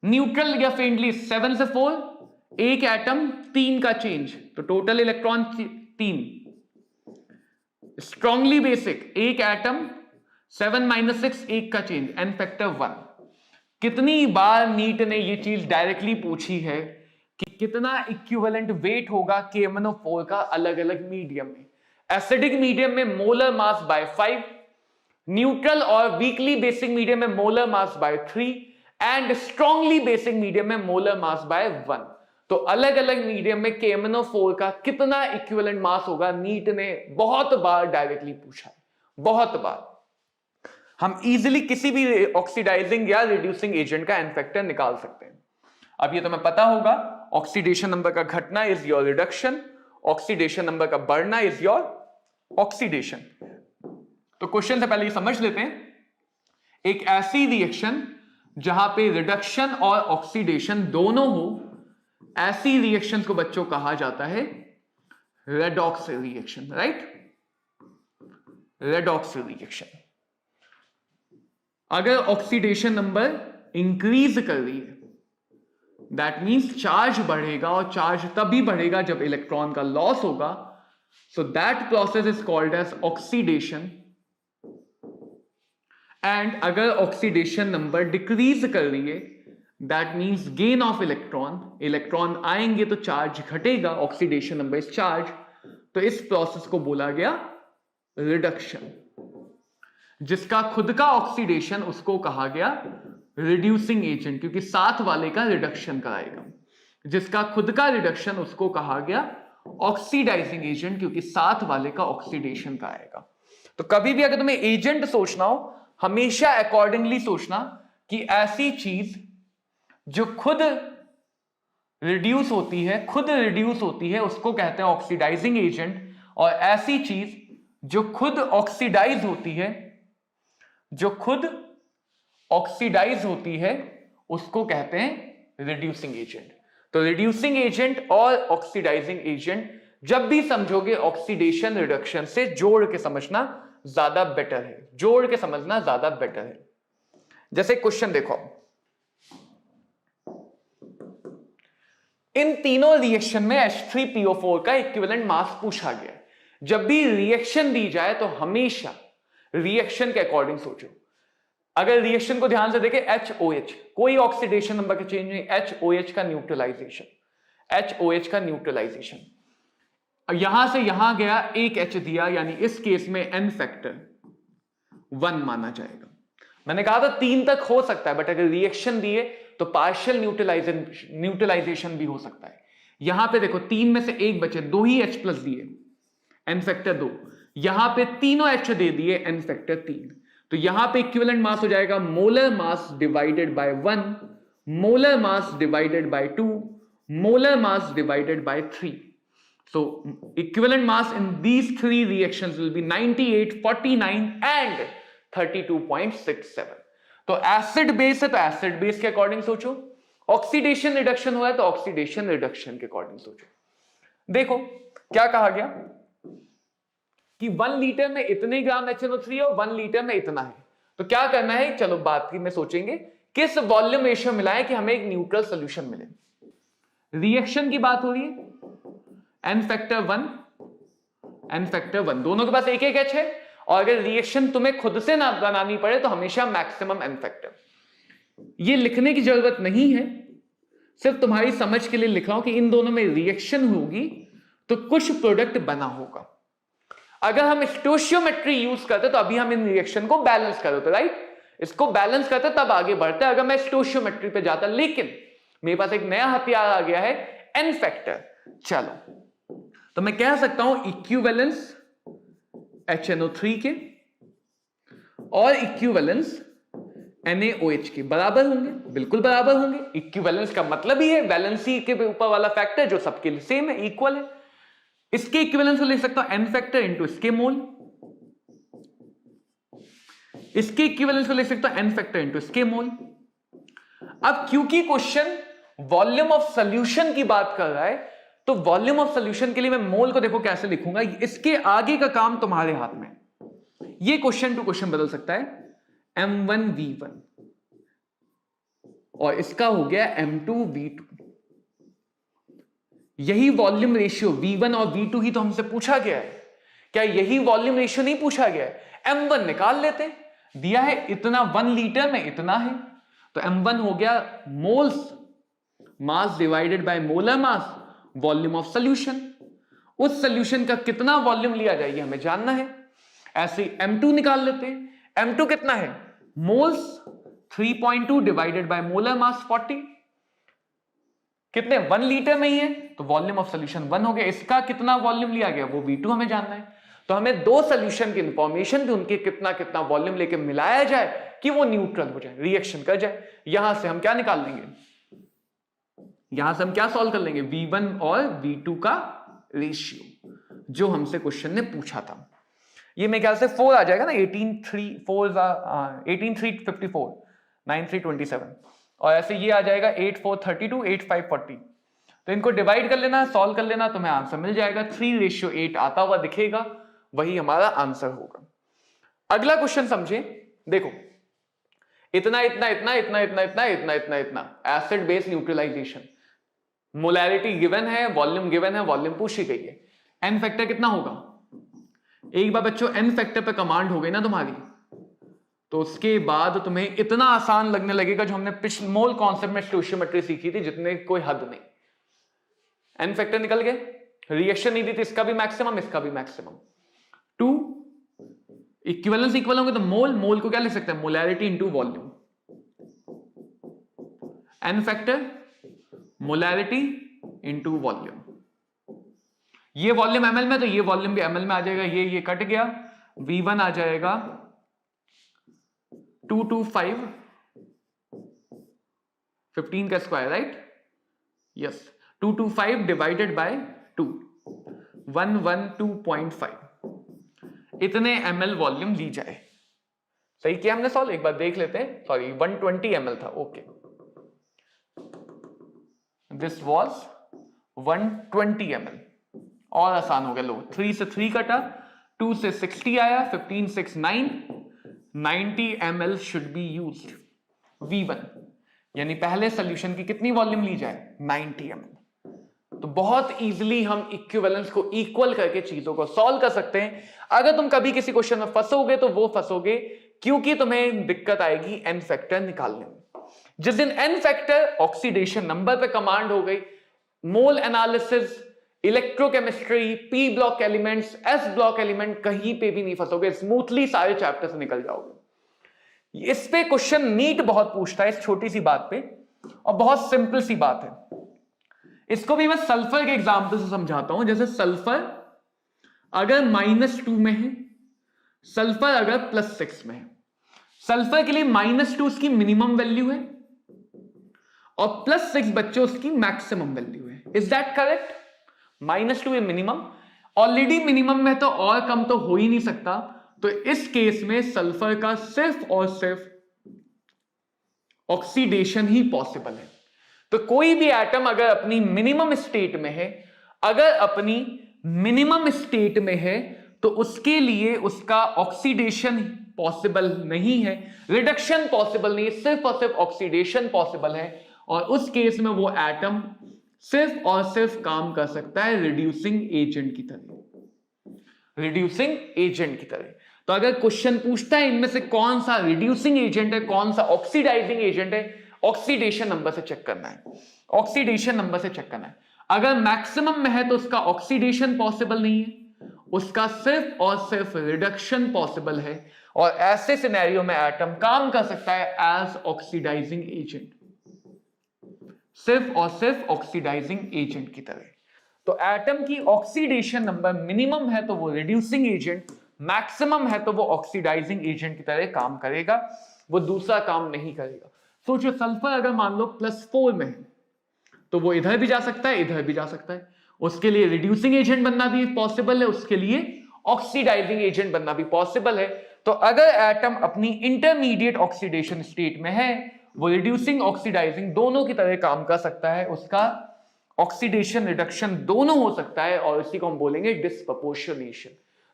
न्यूट्रल या फ्रेंडली 7 से 4, एक एटम 3 का चेंज, तो टोटल इलेक्ट्रॉन 3। स्ट्रांगली बेसिक एक एटम 7 - 6, एक का चेंज, एन फैक्टर 1। कितनी बार नीट ने ये चीज डायरेक्टली पूछी है कि कितना इक्विवेलेंट वेट होगा KMnO4 का अलग अलग मीडियम में। एसिडिक मीडियम में मोलर मास बाय 5, न्यूट्रल और वीकली बेसिक मीडियम में molar mass bye 3, and strongly basic medium में मोलर मास बाय 1। तो अलग अलग मीडियम में KMnO4 का कितना इक्विवेलेंट मास होगा, नीट ने बहुत बार डायरेक्टली पूछा है, बहुत बार। हम इजीली किसी भी ऑक्सीडाइजिंग या रिड्यूसिंग एजेंट का एन फैक्टर निकाल सकते हैं। अब ये तुम्हें पता होगा, ऑक्सीडेशन नंबर का घटना is your reduction, oxidation number का बढ़ना इज योर ऑक्सीडेशन। तो क्वेश्चन से पहले ये समझ लेते हैं, एक ऐसी रिएक्शन जहां पे रिडक्शन और ऑक्सीडेशन दोनों हो, ऐसी रिएक्शन को बच्चों कहा जाता है redox reaction, right? Redox reaction. अगर ऑक्सीडेशन नंबर इंक्रीज कर रही है, दैट मीन्स चार्ज बढ़ेगा, और चार्ज तभी बढ़ेगा जब इलेक्ट्रॉन का लॉस होगा. So that process is called as oxidation. And अगर ऑक्सीडेशन नंबर डिक्रीज कर रही है, that means gain of electron. Electron आएंगे तो चार्ज घटेगा, ऑक्सीडेशन नंबर इज चार्ज. तो इस प्रोसेस को बोला गया रिडक्शन. जिसका खुद का ऑक्सीडेशन, उसको कहा गया रिड्यूसिंग एजेंट, क्योंकि साथ वाले का रिडक्शन कराएगा. जिसका खुद का रिडक्शन, उसको कहा गया ऑक्सीडाइजिंग एजेंट, क्योंकि साथ वाले का ऑक्सीडेशन कराएगा. तो कभी भी अगर तुम्हें एजेंट सोचना हो, हमेशा अकॉर्डिंगली सोचना कि ऐसी चीज जो खुद रिड्यूस होती है, उसको कहते हैं ऑक्सीडाइजिंग एजेंट. और ऐसी चीज जो खुद ऑक्सीडाइज होती है, उसको कहते हैं रिड्यूसिंग एजेंट. तो रिड्यूसिंग एजेंट और ऑक्सीडाइजिंग एजेंट जब भी समझोगे, ऑक्सीडेशन रिडक्शन से जोड़ के समझना ज्यादा बेटर है. जैसे क्वेश्चन देखो, इन तीनों रिएक्शन में H3PO4 का इक्विवेलेंट मास पूछा गया. जब भी रिएक्शन दी जाए तो हमेशा रिएक्शन के अकॉर्डिंग सोचो. अगर रिएक्शन को ध्यान से देखें, HOH, कोई ऑक्सीडेशन नंबर का चेंज नहीं, HOH का न्यूट्रलाइजेशन. यहां से यहां गया, एक H दिया, यानी इस केस में N फैक्टर 1 माना जाएगा. मैंने कहा था 3 तक हो सकता है, बट अगर रिएक्शन दिए तो पार्शियल न्यूट्रलाइजेशन भी हो सकता है. यहां पे देखो 3 में से 1 बचे, 2 ही H प्लस दिए, N फैक्टर 2. यहां पे तीनों H दे दिए, N फैक्टर 3. तो यहां पे इक्विवेलेंट मास हो जाएगा molar mass divided by 1, molar mass divided by 2, molar mass divided by 3. So equivalent mass in these 3 reactions will be 98, 49 and 32.67. तो एसिड बेस है तो एसिड बेस के अकॉर्डिंग सोचो, ऑक्सीडेशन रिडक्शन हुआ है तो ऑक्सीडेशन रिडक्शन के अकॉर्डिंग सोचो. देखो क्या कहा गया कि 1 लीटर में इतने ग्राम HNO3 और 1 लीटर में इतना है. तो क्या करना है, चलो बात में सोचेंगे किस वॉल्यूम रेशियो मिलाएं कि हमें एक न्यूट्रल सोल्यूशन मिले. रिएक्शन की बात हो रही है, N फैक्टर 1, दोनों के पास एक एक H है. और अगर रिएक्शन तुम्हें खुद से ना बनानी पड़े तो हमेशा मैक्सिमम N फैक्टर. ये लिखने की जरूरत नहीं है, सिर्फ तुम्हारी समझ के लिए लिख रहा हूं कि इन दोनों में रिएक्शन होगी तो कुछ प्रोडक्ट बना होगा. अगर हम स्टोशियोमेट्री यूज करते तो अभी हम इन रिएक्शन को बैलेंस कर देते, राइट. इसको बैलेंस करते तब आगे बढ़ते अगर मैं स्टोशियोमेट्री पे जाता. लेकिन मेरे पास एक नया हथियार आ गया है, N फैक्टर. चलो, तो मैं कह सकता हूं इक्विवेलेंस HNO3 के और इक्विवेलेंस NaOH के बराबर होंगे, बिल्कुल बराबर होंगे. इक्विवेलेंस का मतलब ही है वैलेंसी के ऊपर वाला फैक्टर जो सबके लिए सेम है, इक्वल है. इसके इक्विवेलेंस को लिख सकता हूं N फैक्टर इंटू इसके मोल. इसके इक्विवेलेंस को लिख सकता हूं N फैक्टर इंटू इसके मोल. अब क्योंकि क्वेश्चन वॉल्यूम ऑफ सॉल्यूशन की बात कर रहा है, तो वॉल्यूम ऑफ सॉल्यूशन के लिए मैं मोल को देखो कैसे लिखूंगा, इसके आगे का काम तुम्हारे हाथ में. ये क्वेश्चन टू क्वेश्चन बदल सकता है. M1V1 और इसका हो गया M2V2. यही वॉल्यूम रेशियो V1 और V2 ही तो हमसे पूछा गया है. क्या यही वॉल्यूम रेशियो नहीं पूछा गया है? M1 निकाल लेते हैं, दिया है इतना, 1 लीटर में इतना है, तो M1 हो गया moles mass divided by molar mass, volume of solution. उस सॉल्यूशन का कितना वॉल्यूम लिया जाएगा हमें जानना है. ऐसे M2 निकाल लेते हैं. M2 कितना है, moles 3.2 divided by molar mass 40. कितने, 1 लीटर में ही है तो वॉल्यूम ऑफ सॉल्यूशन 1 हो गया. इसका कितना वॉल्यूम लिया गया वो V2 हमें जानना है. तो हमें 2 सॉल्यूशन की इंफॉर्मेशन भी उनके कितना कितना वॉल्यूम लेके मिलाया जाए कि वो न्यूट्रल हो जाए, रिएक्शन कर जाए. यहां से हम क्या निकाल लेंगे, यहां से हम क्या सॉल्व कर लेंगे, V1 और V2 का रेशियो जो हमसे क्वेश्चन ने पूछा था. ये मेरे ख्याल से 4 आ जाएगा ना, 18 3 4 54 9 3 27 और ऐसे ये आ जाएगा 8 4 32 8 5 40. तो इनको डिवाइड कर लेना, सॉल्व कर लेना, तुम्हें आंसर मिल जाएगा. 3:8 आता हुआ दिखेगा, वही हमारा आंसर होगा. अगला क्वेश्चन समझे. देखो इतना इतना इतना इतना इतना इतना इतना इतना इतना acid base neutralisation, molarity given है, वॉल्यूम गिवन है, वॉल्यूम पूछी गई है। एन फैक्टर कितना होगा? एक बार बच्चों एन फैक्टर पे कमांड हो गई ना तुम्हारी, तो उसके बाद तुम्हें इतना आसान लगने लगेगा, जो हमने पिछले मोल कॉन्सेप्ट में स्टोइशियोमेट्री सीखी थी, जितने कोई हद नहीं। एन फैक्टर निकल गए, रिएक्शन नहीं दी थी, इसका भी मैक्सिमम इसका भी मैक्सिमम। 2 इक्विवेलेंस इक्वल होंगे तो मोल, मोल को क्या लिख सकते हैं? Molarity into volume. N factor molarity into volume. ये वॉल्यूम एमएल में, तो ये वॉल्यूम भी एमएल में आ जाएगा, ये कट गया, V1 आ जाएगा 225 15 का square, right? Yes, 225 divided by 2 112.5 इतने ml वॉल्यूम ली जाए। सही किया हमने सॉल्व, एक बार देख लेते हैं। सॉरी 120 ml था, ओके। This was 120 ml। और आसान हो गया, लो 3 से 3 कटा, 2 से 60 आया, 15 6 9 90 ml should be used. V1 यानी पहले सॉल्यूशन की कितनी वॉल्यूम ली जाए? 90 ml। तो बहुत इजीली हम इक्विवेलेंस को इक्वल करके चीजों को सॉल्व कर सकते हैं। अगर तुम कभी किसी क्वेश्चन में फंसोगे तो वो फंसोगे क्योंकि तुम्हें दिक्कत आएगी एन फैक्टर निकालने में। जिस दिन एन फैक्टर ऑक्सीडेशन नंबर पे कमांड हो गई, mole analysis, electrochemistry, p block elements, s block element, कहीं पे भी नहीं फंसोगे, स्मूथली सारे चैप्टर से निकल जाओगे। इस पे क्वेश्चन नीट बहुत पूछता है, इस छोटी सी बात पे, और बहुत सिंपल सी बात है। इसको भी मैं सल्फर के एग्जाम्पल से समझाता हूं। जैसे सल्फर अगर -2 में है, सल्फर अगर +6 में है, सल्फर के लिए -2 उसकी मिनिमम वैल्यू है और +6 बच्चों उसकी मैक्सिमम वैल्यू है। Is that correct? -2 है मिनिमम, ऑलरेडी मिनिमम में तो और कम तो हो ही नहीं सकता। तो इस केस में सल्फर का सिर्फ और सिर्फ ऑक्सीडेशन ही पॉसिबल है। तो कोई भी एटम अगर अपनी मिनिमम स्टेट में है, अगर अपनी मिनिमम स्टेट में है, तो उसके लिए उसका ऑक्सीडेशन पॉसिबल नहीं है, रिडक्शन पॉसिबल नहीं है, सिर्फ और सिर्फ ऑक्सीडेशन पॉसिबल है। और उस केस में वो एटम सिर्फ और सिर्फ काम कर सकता है रिड्यूसिंग एजेंट की तरह, रिड्यूसिंग एजेंट की तरह। तो अगर क्वेश्चन पूछता है इनमें से कौन सा रिड्यूसिंग एजेंट है, कौन सा ऑक्सीडाइजिंग एजेंट है, ऑक्सीडेशन नंबर से चेक करना है, ऑक्सीडेशन नंबर से चेक करना है। अगर मैक्सिमम में है तो उसका ऑक्सीडेशन पॉसिबल नहीं है, उसका सिर्फ और सिर्फ रिडक्शन पॉसिबल है। और ऐसे सिनेरियो में एटम काम कर सकता है एज ऑक्सीडाइजिंग एजेंट, सिर्फ और सिर्फ ऑक्सीडाइजिंग एजेंट की तरह। तो एटम की ऑक्सीडेशन नंबर मिनिमम है तो वो रिड्यूसिंग एजेंट, मैक्सिमम है तो वो ऑक्सीडाइजिंग एजेंट की तरह काम करेगा, वो दूसरा काम नहीं करेगा। सोचो सल्फर अगर मान लो +4 में है तो वो इधर भी जा सकता है, इधर भी जा सकता है, उसके लिए रिड्यूसिंग एजेंट बनना भी पॉसिबल है, उसके लिए ऑक्सीडाइजिंग एजेंट बनना भी पॉसिबल है। तो अगर एटम अपनी इंटरमीडिएट ऑक्सीडेशन स्टेट में है, वो रिड्यूसिंग ऑक्सीडाइजिंग दोनों की तरह काम कर सकता है, उसका ऑक्सीडेशन रिडक्शन दोनों हो सकता है, और इसी को हम बोलेंगे डिस्प्रपोर्शनेशन।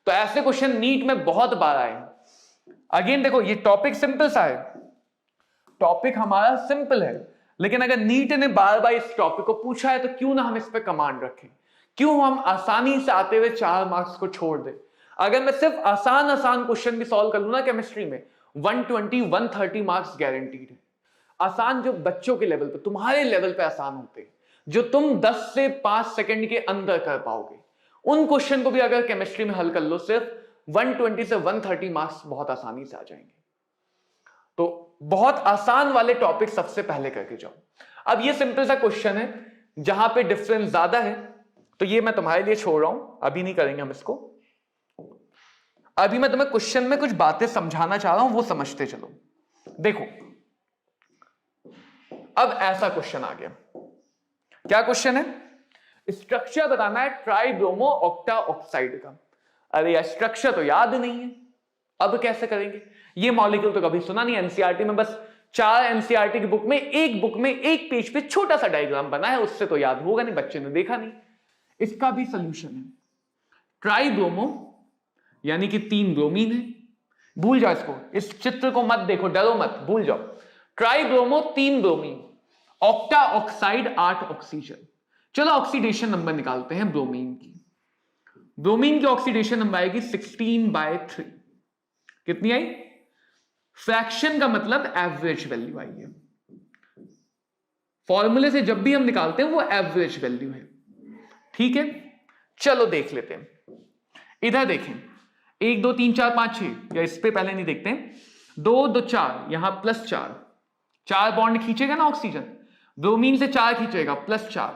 तो ऐसे क्वेश्चन नीट में बहुत बार आए हैं। अगेन देखो ये टॉपिक सिंपल सा है, टॉपिक हमारा सिंपल है, लेकिन अगर नीट ने बार बार इस टॉपिक को पूछा है तो क्यों ना हम इस पे कमांड रखें, क्यों हम आसानी से आते हुए 4 मार्क्स को छोड़ दें। अगर मैं सिर्फ आसान आसान क्वेश्चन भी सॉल्व कर लूं ना केमिस्ट्री में, 120 130 मार्क्स गारंटीड है। आसान जो बच्चों के लेवल पे, तुम्हारे लेवल पे आसान होते हैं, जो तुम 10 से 5 सेकंड के अंदर कर पाओगे, उन क्वेश्चन को भी अगर केमिस्ट्री में हल कर लो, सिर्फ 120 से 130 मार्क्स बहुत आसानी से आ जाएंगे। तो बहुत आसान वाले टॉपिक सबसे पहले करके जाओ। अब ये सिंपल सा क्वेश्चन है जहां पे डिफरेंस ज्यादा है, तो ये मैं तुम्हारे लिए छोड़ रहा हूं, अभी नहीं करेंगे हम इसको। अभी मैं तुम्हें क्वेश्चन में कुछ बातें समझाना चाह रहा हूं, वो समझते चलो। देखो अब ऐसा क्वेश्चन आ गया, क्या क्वेश्चन है? स्ट्रक्चर बताना है ट्राइब्रोमो ऑक्टा ऑक्साइड का। अरे यार स्ट्रक्चर तो याद नहीं है, अब कैसे करेंगे? ये मॉलिक्यूल तो कभी सुना नहीं, एनसीईआरटी में बस 4 एनसीईआरटी की बुक में एक पेज पे छोटा सा डायग्राम बना है, उससे तो याद होगा नहीं, बच्चे ने देखा नहीं। इसका भी सोल्यूशन है। ट्राइब्रोमो यानी कि 3 ब्रोमीन है, भूल जाओ इसको, इस चित्र को मत देखो, डरो मत, भूल जाओ। Tribromo 3 bromine, octa oxide 8 oxygen. चलो ऑक्सीडेशन नंबर निकालते हैं ब्रोमीन की। ब्रोमीन की ऑक्सीडेशन नंबर आएगी 16/3। कितनी आई? फ्रैक्शन का मतलब एवरेज वैल्यू आई है। फॉर्मूले से जब भी हम निकालते हैं वो एवरेज वैल्यू है, ठीक है। चलो देख लेते हैं, इधर देखें 1 2 3 4 5 6, या इस पे पहले नहीं देखते हैं। 2 2 4, यहां +4, 4 बॉन्ड खींचेगा ना ऑक्सीजन, ब्रोमीन से 4 खींचेगा +4,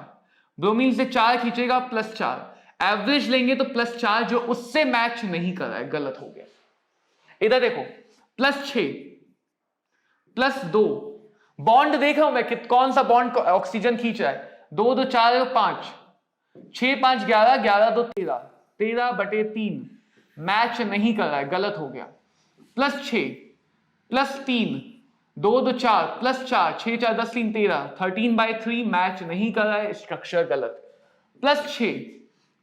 ब्रोमीन से 4 खींचेगा +4, एवरेज लेंगे तो +4 जो उससे मैच नहीं कर रहा है, गलत हो गया। इधर देखो +6 +2, बॉन्ड देख रहा हूं मैं कौन सा बॉन्ड ऑक्सीजन खींच रहा है। 2 2 4 5, 6 5 11, 11 2 13, 13/3 मैच नहीं कर रहा है, गलत हो गया। +6 +3, 2 2 4 +4, 6 4 10 3 13, 13/3 मैच नहीं कर रहा है, स्ट्रक्चर गलत। +6,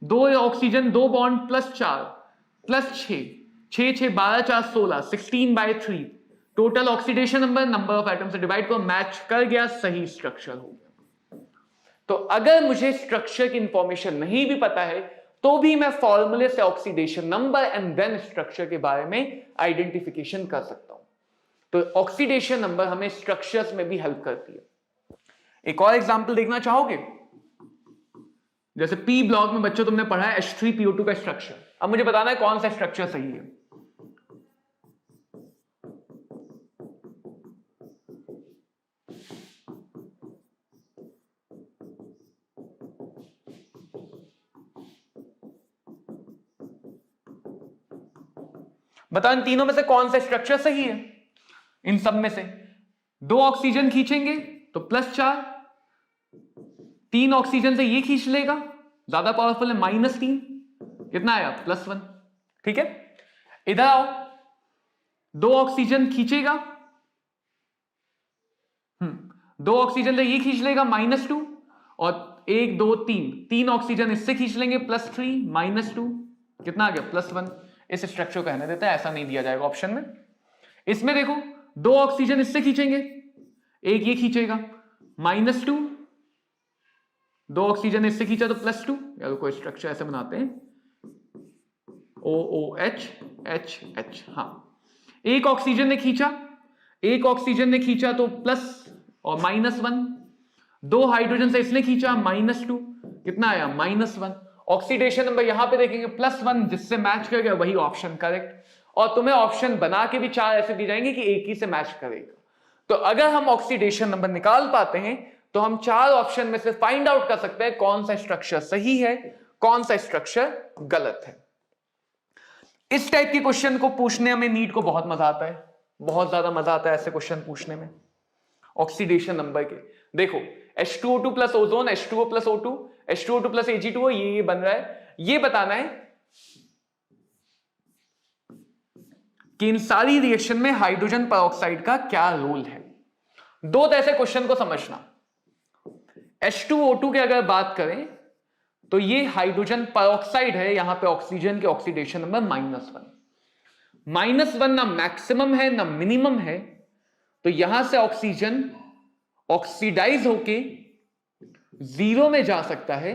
2 oxygen 2 bond +4 +6, 6 6 12 4 16, 16/3 total oxidation number of atom से डिवाइड को मैच कर गया, सही स्ट्रक्चर हो गया। तो अगर मुझे स्ट्रक्चर की इंफॉर्मेशन नहीं भी पता है तो भी मैं फॉर्मूले से oxidation number and then structure के बारे में आइडेंटिफिकेशन कर सकता हूं। तो ऑक्सीडेशन नंबर हमें स्ट्रक्चर्स में भी हेल्प करती है। एक और एग्जांपल देखना चाहोगे? जैसे पी ब्लॉक में बच्चों तुमने पढ़ा है H3PO2 का स्ट्रक्चर। अब मुझे बताना है कौन सा स्ट्रक्चर सही है। बताओ इन तीनों में से कौन सा स्ट्रक्चर सही है? इन सब में से 2 ऑक्सीजन खींचेंगे तो +4, 3 ऑक्सीजन से ये खींच लेगा, ज्यादा पावरफुल है, -3, कितना आया? +1, ठीक है। इधर आओ, 2 ऑक्सीजन खींचेगा, 2 ऑक्सीजन से ये खींच लेगा -2, और 1 2 3 ऑक्सीजन इससे खींच लेंगे +3 -2, कितना आ गया? +1। इस स्ट्रक्चर को कहने देते हैं, ऐसा नहीं दिया जाएगा ऑप्शन में। इसमें देखो 2 ऑक्सीजन इससे खींचेंगे, एक ये खींचेगा -2, 2 ऑक्सीजन इससे खींचा तो +2, या कोई स्ट्रक्चर ऐसे बनाते हैं OOH HH। हाँ, एक ऑक्सीजन ने खींचा, एक ऑक्सीजन ने खींचा तो प्लस और -1, 2 हाइड्रोजन से इसने खींचा -2, कितना आया? -1। ऑक्सीडेशन नंबर यहां पे देखेंगे +1, जिससे मैच कर गया वही ऑप्शन करेक्ट। और तुम्हें ऑप्शन बना के भी 4 ऐसे दिए जाएंगे कि एक ही से मैच करेगा। तो अगर हम ऑक्सीडेशन नंबर निकाल पाते हैं तो हम 4 ऑप्शन में से फाइंड आउट कर सकते हैं कौन सा स्ट्रक्चर सही है, कौन सा स्ट्रक्चर गलत है। इस टाइप के क्वेश्चन को पूछने में नीट को बहुत मजा आता है, बहुत ज्यादा मजा आता है ऐसे क्वेश्चन पूछने में ऑक्सीडेशन नंबर के। देखो H2O2 plus ozone, H2O plus O2, H2O2 plus Ag2O, ये बन रहा है। ये बताना है कि इन सारी रिएक्शन में हाइड्रोजन परऑक्साइड का क्या रोल है। 2 ऐसे क्वेश्चन को समझना। H2O2 की अगर बात करें तो ये हाइड्रोजन परऑक्साइड है, यहां पे ऑक्सीजन के ऑक्सीडेशन नंबर -1। -1 ना मैक्सिमम है ना मिनिमम है, तो यहां से ऑक्सीजन ऑक्सीडाइज होके 0 में जा सकता है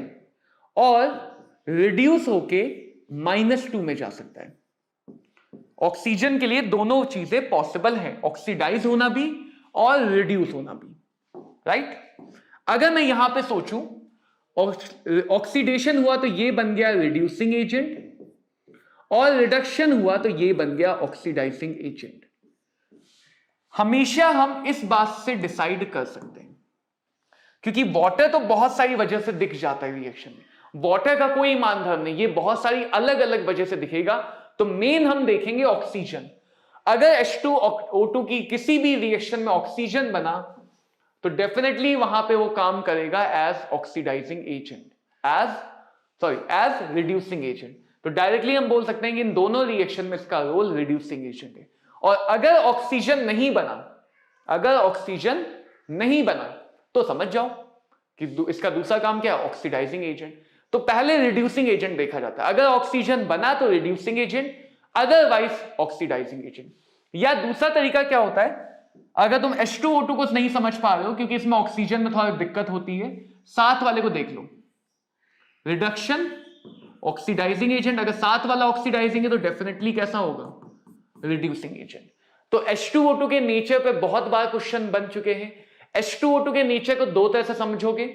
और रिड्यूस होके -2 में जा सकता है। ऑक्सीजन के लिए दोनों चीजें पॉसिबल हैं, ऑक्सीडाइज होना भी और रिड्यूस होना भी, राइट। अगर मैं यहां पे सोचूं ऑक्सीडेशन हुआ तो ये बन गया रिड्यूसिंग एजेंट, और रिडक्शन हुआ तो ये बन गया ऑक्सीडाइजिंग एजेंट। हमेशा हम इस बात से डिसाइड कर सकते हैं, क्योंकि वाटर तो बहुत सारी वजह से दिख जाता है रिएक्शन में, वाटर का कोई मानदंड नहीं, ये बहुत सारी अलग अलग वजह से दिखेगा। तो मेन हम देखेंगे ऑक्सीजन। अगर H2O2 की किसी भी रिएक्शन में ऑक्सीजन बना तो डेफिनेटली वहां पे वो काम करेगा as oxidising agent, as reducing agent. तो डायरेक्टली हम बोल सकते हैं कि इन दोनों रिएक्शन में इसका रोल रिड्यूसिंग एजेंट है। और अगर ऑक्सीजन नहीं बना तो समझ जाओ कि इसका दूसरा काम क्या है? Oxidising agent. तो पहले रिड्यूसिंग एजेंट देखा जाता है। अगर ऑक्सीजन बना तो reducing agent, otherwise oxidising agent. या दूसरा तरीका क्या होता है, अगर तुम H2O2 को नहीं समझ पा रहे हो क्योंकि इसमें ऑक्सीजन में थोड़ा दिक्कत होती है, साथ वाले को देख लो, रिडक्शन ऑक्सीडाइजिंग एजेंट। अगर साथ वाला ऑक्सीडाइजिंग है तो डेफिनेटली कैसा होगा, रिड्यूसिंग एजेंट। तो H2O2 के नेचर पे बहुत बार क्वेश्चन बन चुके हैं। H2O2 के नेचर को दो तरह से समझोगे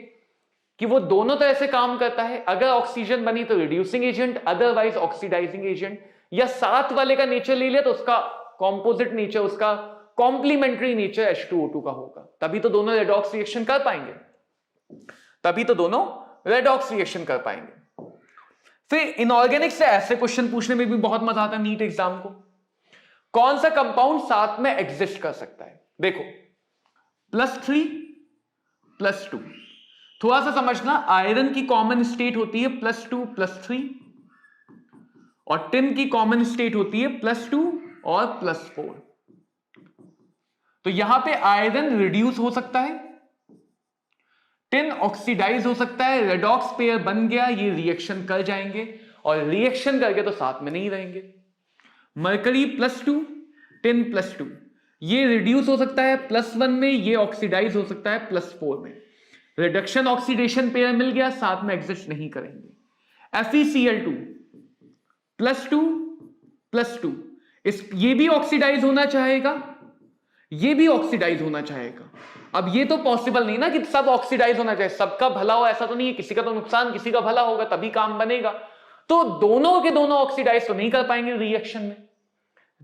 कि वो दोनों तरह से काम करता है। अगर ऑक्सीजन बनी तो reducing agent, otherwise oxidising agent. या साथ वाले का नेचर ले लिया तो उसका कॉम्पोजिट नेचर, उसका कॉम्प्लीमेंट्री नेचर H2O2 का होगा, तभी तो दोनों रेडॉक्स रिएक्शन कर पाएंगे, तभी तो दोनों रेडॉक्स रिएक्शन कर पाएंगे। फिर इनऑर्गेनिक से ऐसे क्वेश्चन पूछने में भी बहुत मजा आता है नीट एग्जाम को। कौन सा कंपाउंड साथ में एग्जिस्ट कर सकता है? देखो +3 +2, थोड़ा सा समझना, आयरन की कॉमन स्टेट होती है +2 +3 और टिन की कॉमन स्टेट होती है +2 और +4। तो यहां पे आयरन रिड्यूस हो सकता है, टिन ऑक्सीडाइज हो सकता है, रेडॉक्स पेयर बन गया, ये रिएक्शन कर जाएंगे और रिएक्शन करके तो साथ में नहीं रहेंगे। मरकरी +2 टिन +2, ये रिड्यूस हो सकता है +1 में, ये ऑक्सीडाइज हो सकता है +4 में। रिडक्शन ऑक्सीडेशन पेयर मिल गया, साथ में एग्जिस्ट नहीं करेंगे। FeCl2 +2 +2, ये भी ऑक्सीडाइज होना चाहेगा, ये भी ऑक्सीडाइज होना चाहेगा। अब ये तो पॉसिबल नहीं ना कि सब ऑक्सीडाइज होना चाहिए, सबका भला हो ऐसा तो नहीं है, किसी का तो नुकसान किसी का भला होगा तभी काम बनेगा। तो दोनों के दोनों ऑक्सीडाइज तो नहीं कर पाएंगे रिएक्शन में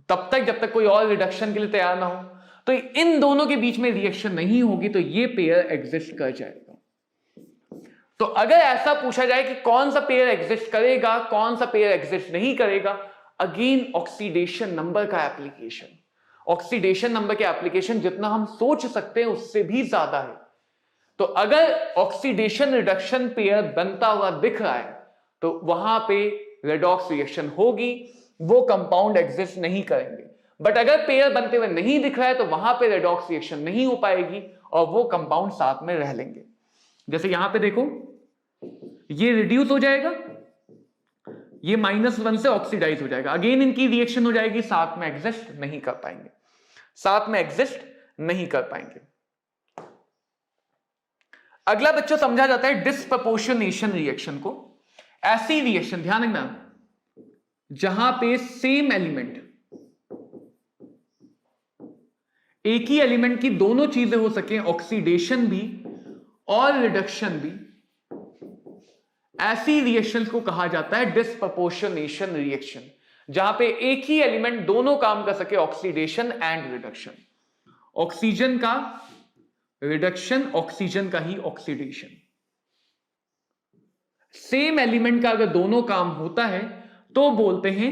तब तक जब तक कोई और रिडक्शन के लिए तैयार ना हो। तो इन दोनों के बीच में रिएक्शन नहीं होगी तो ये पेयर एग्जिस्ट कर जाएगा। तो अगर ऐसा पूछा जाए कि कौन सा पेयर एग्जिस्ट करेगा, कौन सा पेयर एग्जिस्ट नहीं करेगा, अगेन ऑक्सीडेशन नंबर का एप्लीकेशन, ऑक्सीडेशन नंबर के एप्लीकेशन जितना हम सोच सकते हैं उससे भी ज्यादा है। तो अगर ऑक्सीडेशन रिडक्शन पेयर बनता हुआ दिख रहा है तो वहां पे रेडॉक्स रिएक्शन होगी, वो कंपाउंड एग्जिस्ट नहीं करेंगे। बट अगर पेयर बनते हुए नहीं दिख रहा है तो वहां पे रेडॉक्स रिएक्शन नहीं हो पाएगी और वो कंपाउंड साथ में रह लेंगे। जैसे यहां पे देखो, ये रिड्यूस हो जाएगा, ये -1 से ऑक्सीडाइज हो जाएगा, अगेन इनकी रिएक्शन हो जाएगी, साथ में एग्जिस्ट नहीं कर पाएंगे, साथ में एग्जिस्ट नहीं कर पाएंगे। अगला बच्चों समझा जाता है डिस्प्रपोर्शनेशन रिएक्शन को। ऐसी रिएक्शन, ध्यान रखना, जहां पे सेम एलिमेंट, एक ही एलिमेंट की दोनों चीजें हो सके, ऑक्सीडेशन भी और रिडक्शन भी, ऐसी रिएक्शन को कहा जाता है डिस्प्रपोर्शनेशन रिएक्शन, जहां पे एक ही एलिमेंट दोनों काम कर सके, ऑक्सीडेशन एंड रिडक्शन, ऑक्सीजन का रिडक्शन, ऑक्सीजन का ही ऑक्सीडेशन। सेम एलिमेंट का अगर दोनों काम होता है तो बोलते हैं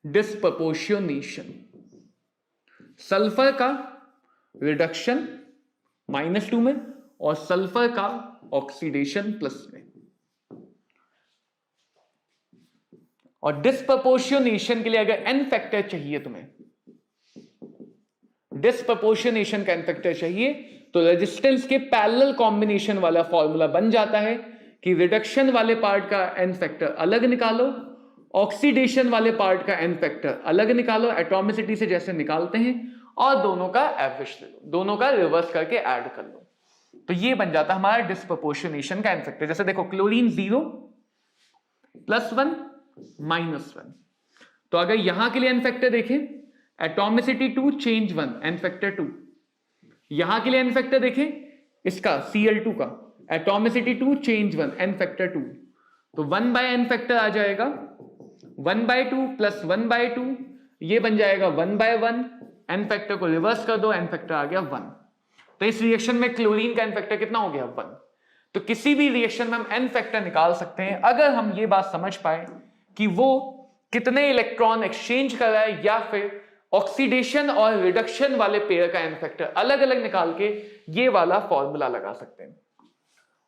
डिस्प्रपोर्शनेशन। सल्फर का रिडक्शन -2 में और सल्फर का ऑक्सीडेशन प्लस में। और डिस्प्रपोर्शनेशन के लिए अगर n फैक्टर चाहिए, तुम्हें डिस्प्रपोर्शनेशन का n फैक्टर चाहिए तो रेजिस्टेंस के पैरेलल कॉम्बिनेशन वाला फॉर्मूला बन जाता है कि रिडक्शन वाले पार्ट का n फैक्टर अलग निकालो, ऑक्सीडेशन वाले पार्ट का n फैक्टर अलग निकालो, एटॉमिसिटी से जैसे निकालते हैं, और दोनों का एवरेज ले लो, दोनों का रिवर्स करके ऐड कर लो, तो ये बन जाता है हमारा डिस्प्रपोर्शनेशन का n फैक्टर। जैसे देखो, क्लोरीन 0 +1 -1, तो अगर यहां के लिए n फैक्टर देखें, एटॉमिसिटी 2 चेंज 1 n फैक्टर 2, यहां के लिए n फैक्टर देखें इसका Cl2 का, एटॉमिसिटी 2 चेंज 1 n फैक्टर 2, तो 1/n फैक्टर आ जाएगा, 1/2 + 1/2, ये बन जाएगा 1/1, n फैक्टर को रिवर्स कर दो, n फैक्टर आ गया 1। तो इस रिएक्शन में क्लोरीन का n फैक्टर कितना हो गया? 1। तो किसी भी रिएक्शन में हम n फैक्टर निकाल सकते हैं अगर हम ये बात समझ पाए कि वो कितने इलेक्ट्रॉन एक्सचेंज कर रहा है, या फिर ऑक्सीडेशन और रिडक्शन वाले पेयर का n फैक्टर अलग अलग निकाल के ये वाला फॉर्मूला लगा सकते हैं।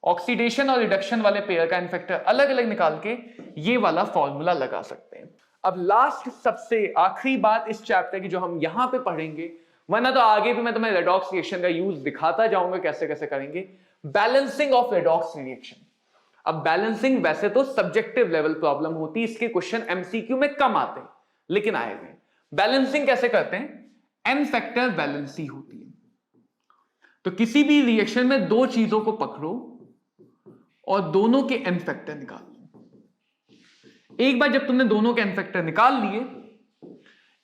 ऑक्सीडेशन और रिडक्शन वाले पेयर का n फैक्टर अलग अलग निकाल के ये वाला फॉर्मूला लगा सकते हैं। अब लास्ट सबसे आखिरी बात इस चैप्टर की जो हम यहां पे पढ़ेंगे, वरना तो आगे भी मैं तुम्हें रेडॉक्स रिएक्शन का यूज दिखाता जाऊंगा कैसे कैसे करेंगे, बैलेंसिंग ऑफ रेडॉक्स रिएक्शन। अब बैलेंसिंग वैसे तो सब्जेक्टिव लेवल प्रॉब्लम होती है, इसके क्वेश्चन एमसीक्यू में कम आते हैं लेकिन आएंगे। बैलेंसिंग कैसे करते हैं? एन फैक्टर बैलेंसी होती है। तो किसी भी रिएक्शन में दो चीजों को पकड़ो और दोनों के एन फैक्टर निकाल लो। एक बार जब तुमने दोनों के एन फैक्टर निकाल लिए,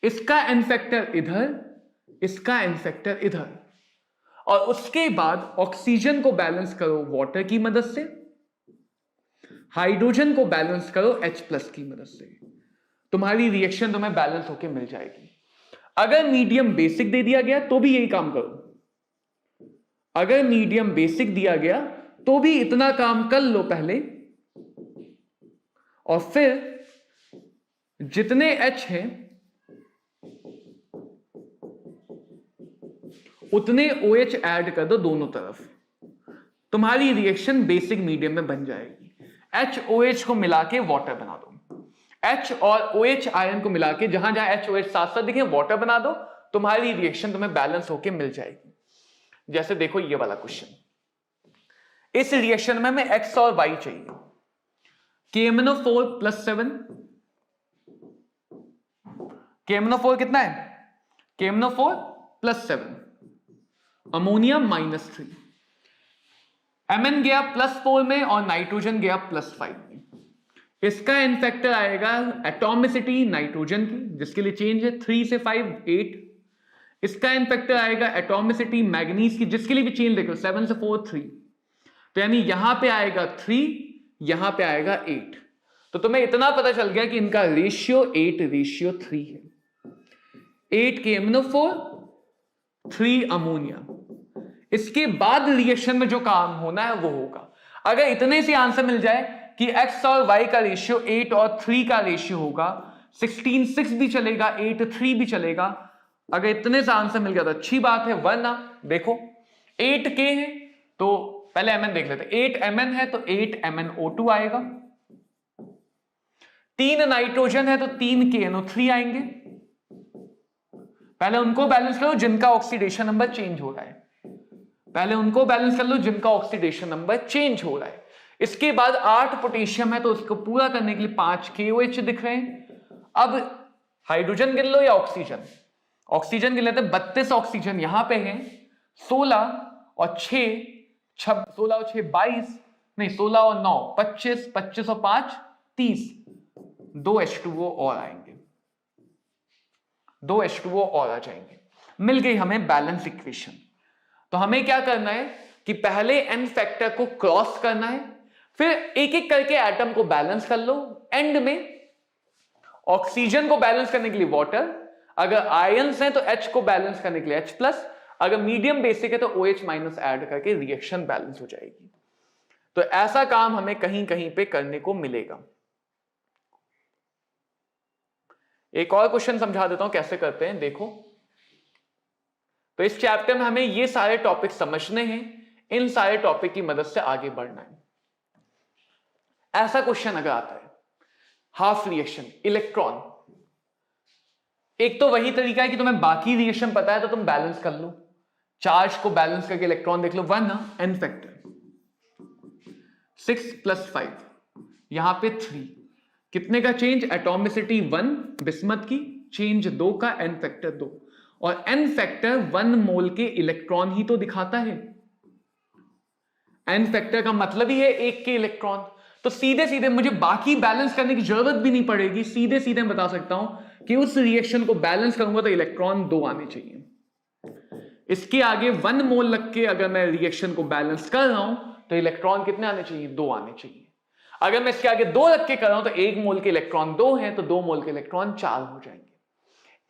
इसका एन फैक्टर इधर, इसका एन फैक्टर इधर, और उसके बाद ऑक्सीजन को बैलेंस करो वाटर की मदद से, हाइड्रोजन को बैलेंस करो H+ की मदद से, तुम्हारी रिएक्शन तुम्हें बैलेंस होके मिल जाएगी। अगर मीडियम बेसिक दे दिया गया तो भी यही काम करो, अगर मीडियम बेसिक दिया गया तो भी इतना काम कर लो पहले, और फिर जितने H हैं उतने OH ऐड कर दो दोनों तरफ, तुम्हारी रिएक्शन बेसिक मीडियम में बन जाएगी। HOH को मिला के वाटर बना दो, H और OH आयन को मिला के जहां जहां HOH साथ साथ दिखे वाटर बना दो, तुम्हारी रिएक्शन तुम्हें बैलेंस होके मिल जाएगी। जैसे देखो ये वाला क्वेश्चन, इस रिएक्शन में हमें X और Y चाहिए। KMnO4 +7, KMnO4 कितना है? KMnO4 +7, अमोनिया -3, Mn गया +4 में और नाइट्रोजन गया +5 में। इसका एन फैक्टर आएगा एटॉमिसिटी नाइट्रोजन की, जिसके लिए चेंज है 3 से 5 8। इसका एन फैक्टर आएगा एटॉमिसिटी मैग्नीज की, जिसके लिए भी चेंज देखो 7 से 4 3। तो यानी यहां पे आएगा 3, यहां पे आएगा 8। तो तुम्हें इतना पता चल गया कि इनका रेशियो 8:3 है। 8 KMnO4 3 अमोनिया। इसके बाद रिएक्शन में जो काम होना है वो होगा। अगर इतने से आंसर मिल जाए कि X और Y का रेशियो 8 और 3 का रेशियो होगा, 16:6 भी चलेगा, 8:3 भी चलेगा, अगर इतने से आंसर मिल गया तो अच्छी बात है। वरना देखो 8K है तो पहले Mn देख लेते हैं, 8 Mn है तो 8 MnO2 आएगा, 3 नाइट्रोजन है तो 3 KNO3 आएंगे। पहले उनको बैलेंस करो जिनका ऑक्सीडेशन नंबर चेंज हो रहा है, पहले उनको बैलेंस कर लो जिनका ऑक्सीडेशन नंबर चेंज हो रहा है। इसके बाद 8 पोटेशियम है तो उसको पूरा करने के लिए 5 KOH दिख रहे हैं। अब हाइड्रोजन गिन लो या ऑक्सीजन, ऑक्सीजन गिन लेते हैं। 32 ऑक्सीजन यहां पे है, 16 और 6 22, नहीं 16 और 9 25, 25 और 5 30, 2 H2O और आएंगे, 2 H2O और आ जाएंगे। मिल गई हमें बैलेंस इक्वेशन। तो हमें क्या करना है कि पहले एन फैक्टर को क्रॉस करना है, फिर एक एक करके एटम को बैलेंस कर लो। एंड में ऑक्सीजन को बैलेंस करने के लिए वाटर, अगर आयंस हैं तो H को बैलेंस करने के लिए H+, अगर मीडियम बेसिक है तो OH- ऐड करके रिएक्शन बैलेंस हो जाएगी। तो ऐसा काम हमें कहीं कहीं पे करने को मिलेगा। एक और क्वेश्चन समझा देता हूं कैसे करते हैं, देखो। तो इस चैप्टर में हमें ये सारे टॉपिक समझने हैं, इन सारे टॉपिक की मदद से आगे बढ़ना है। ऐसा क्वेश्चन अगर आता है, हाफ रिएक्शन इलेक्ट्रॉन, एक तो वही तरीका है कि तुम्हें बाकी रिएक्शन पता है तो तुम बैलेंस कर लो, चार्ज को बैलेंस करके इलेक्ट्रॉन देख लो। 1 ना एन फैक्टर 6 + 5, यहां पे 3, कितने का चेंज? एटॉमिसिटी 1 बिस्मथ की, चेंज 2 का, एन फैक्टर 2, और एन फैक्टर 1 मोल के इलेक्ट्रॉन ही तो दिखाता है। एन फैक्टर का मतलब ही है 1 के इलेक्ट्रॉन। तो सीधे सीधे मुझे बाकी बैलेंस करने की जरूरत भी नहीं पड़ेगी, सीधे सीधे मैं बता सकता हूं कि उस रिएक्शन को बैलेंस करूंगा तो इलेक्ट्रॉन 2 आने चाहिए। इसके आगे 1 मोल लग के अगर मैं रिएक्शन को बैलेंस कर रहा हूं तो इलेक्ट्रॉन कितने आने चाहिए? 2 आने चाहिए। अगर मैं इसके आगे 2 रख के कर रहा हूं तो 1 मोल के इलेक्ट्रॉन 2 हैं तो 2 मोल के इलेक्ट्रॉन 4 हो जाएंगे।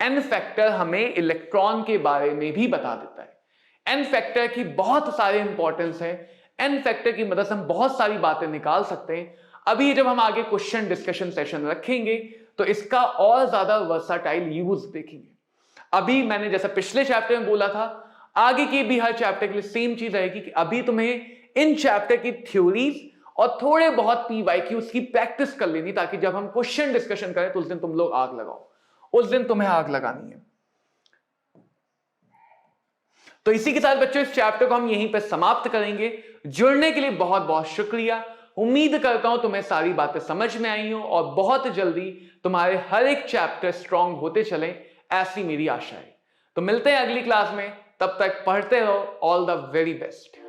एन फैक्टर हमें इलेक्ट्रॉन के बारे में भी बता देता है। एन फैक्टर की बहुत सारे इंपॉर्टेंस है, एन फैक्टर की मदद से हम बहुत सारी बातें निकाल सकते हैं। अभी जब हम आगे क्वेश्चन डिस्कशन सेशन रखेंगे तो इसका और ज्यादा वर्साटाइल यूज देखेंगे। अभी मैंने जैसा पिछले चैप्टर में बोला था, आगे के भी हर चैप्टर के लिए सेम चीज रहेगी कि अभी तुम्हें इन चैप्टर की थ्योरीज और थोड़े बहुत PYQs की प्रैक्टिस कर लेनी, ताकि जब हम क्वेश्चन डिस्कशन करें तो उस दिन तुम लोग आग लगाओ, उस दिन तुम्हें आग लगानी है। तो इसी के साथ बच्चों इस चैप्टर को हम यहीं पर समाप्त करेंगे। जुड़ने के लिए बहुत बहुत शुक्रिया। उम्मीद करता हूं तुम्हें सारी बातें समझ में आई हो और बहुत जल्दी तुम्हारे हर एक चैप्टर स्ट्रांग होते चले, ऐसी मेरी आशा है। तो मिलते हैं अगली क्लास में, तब तक पढ़ते रहो। All the very best.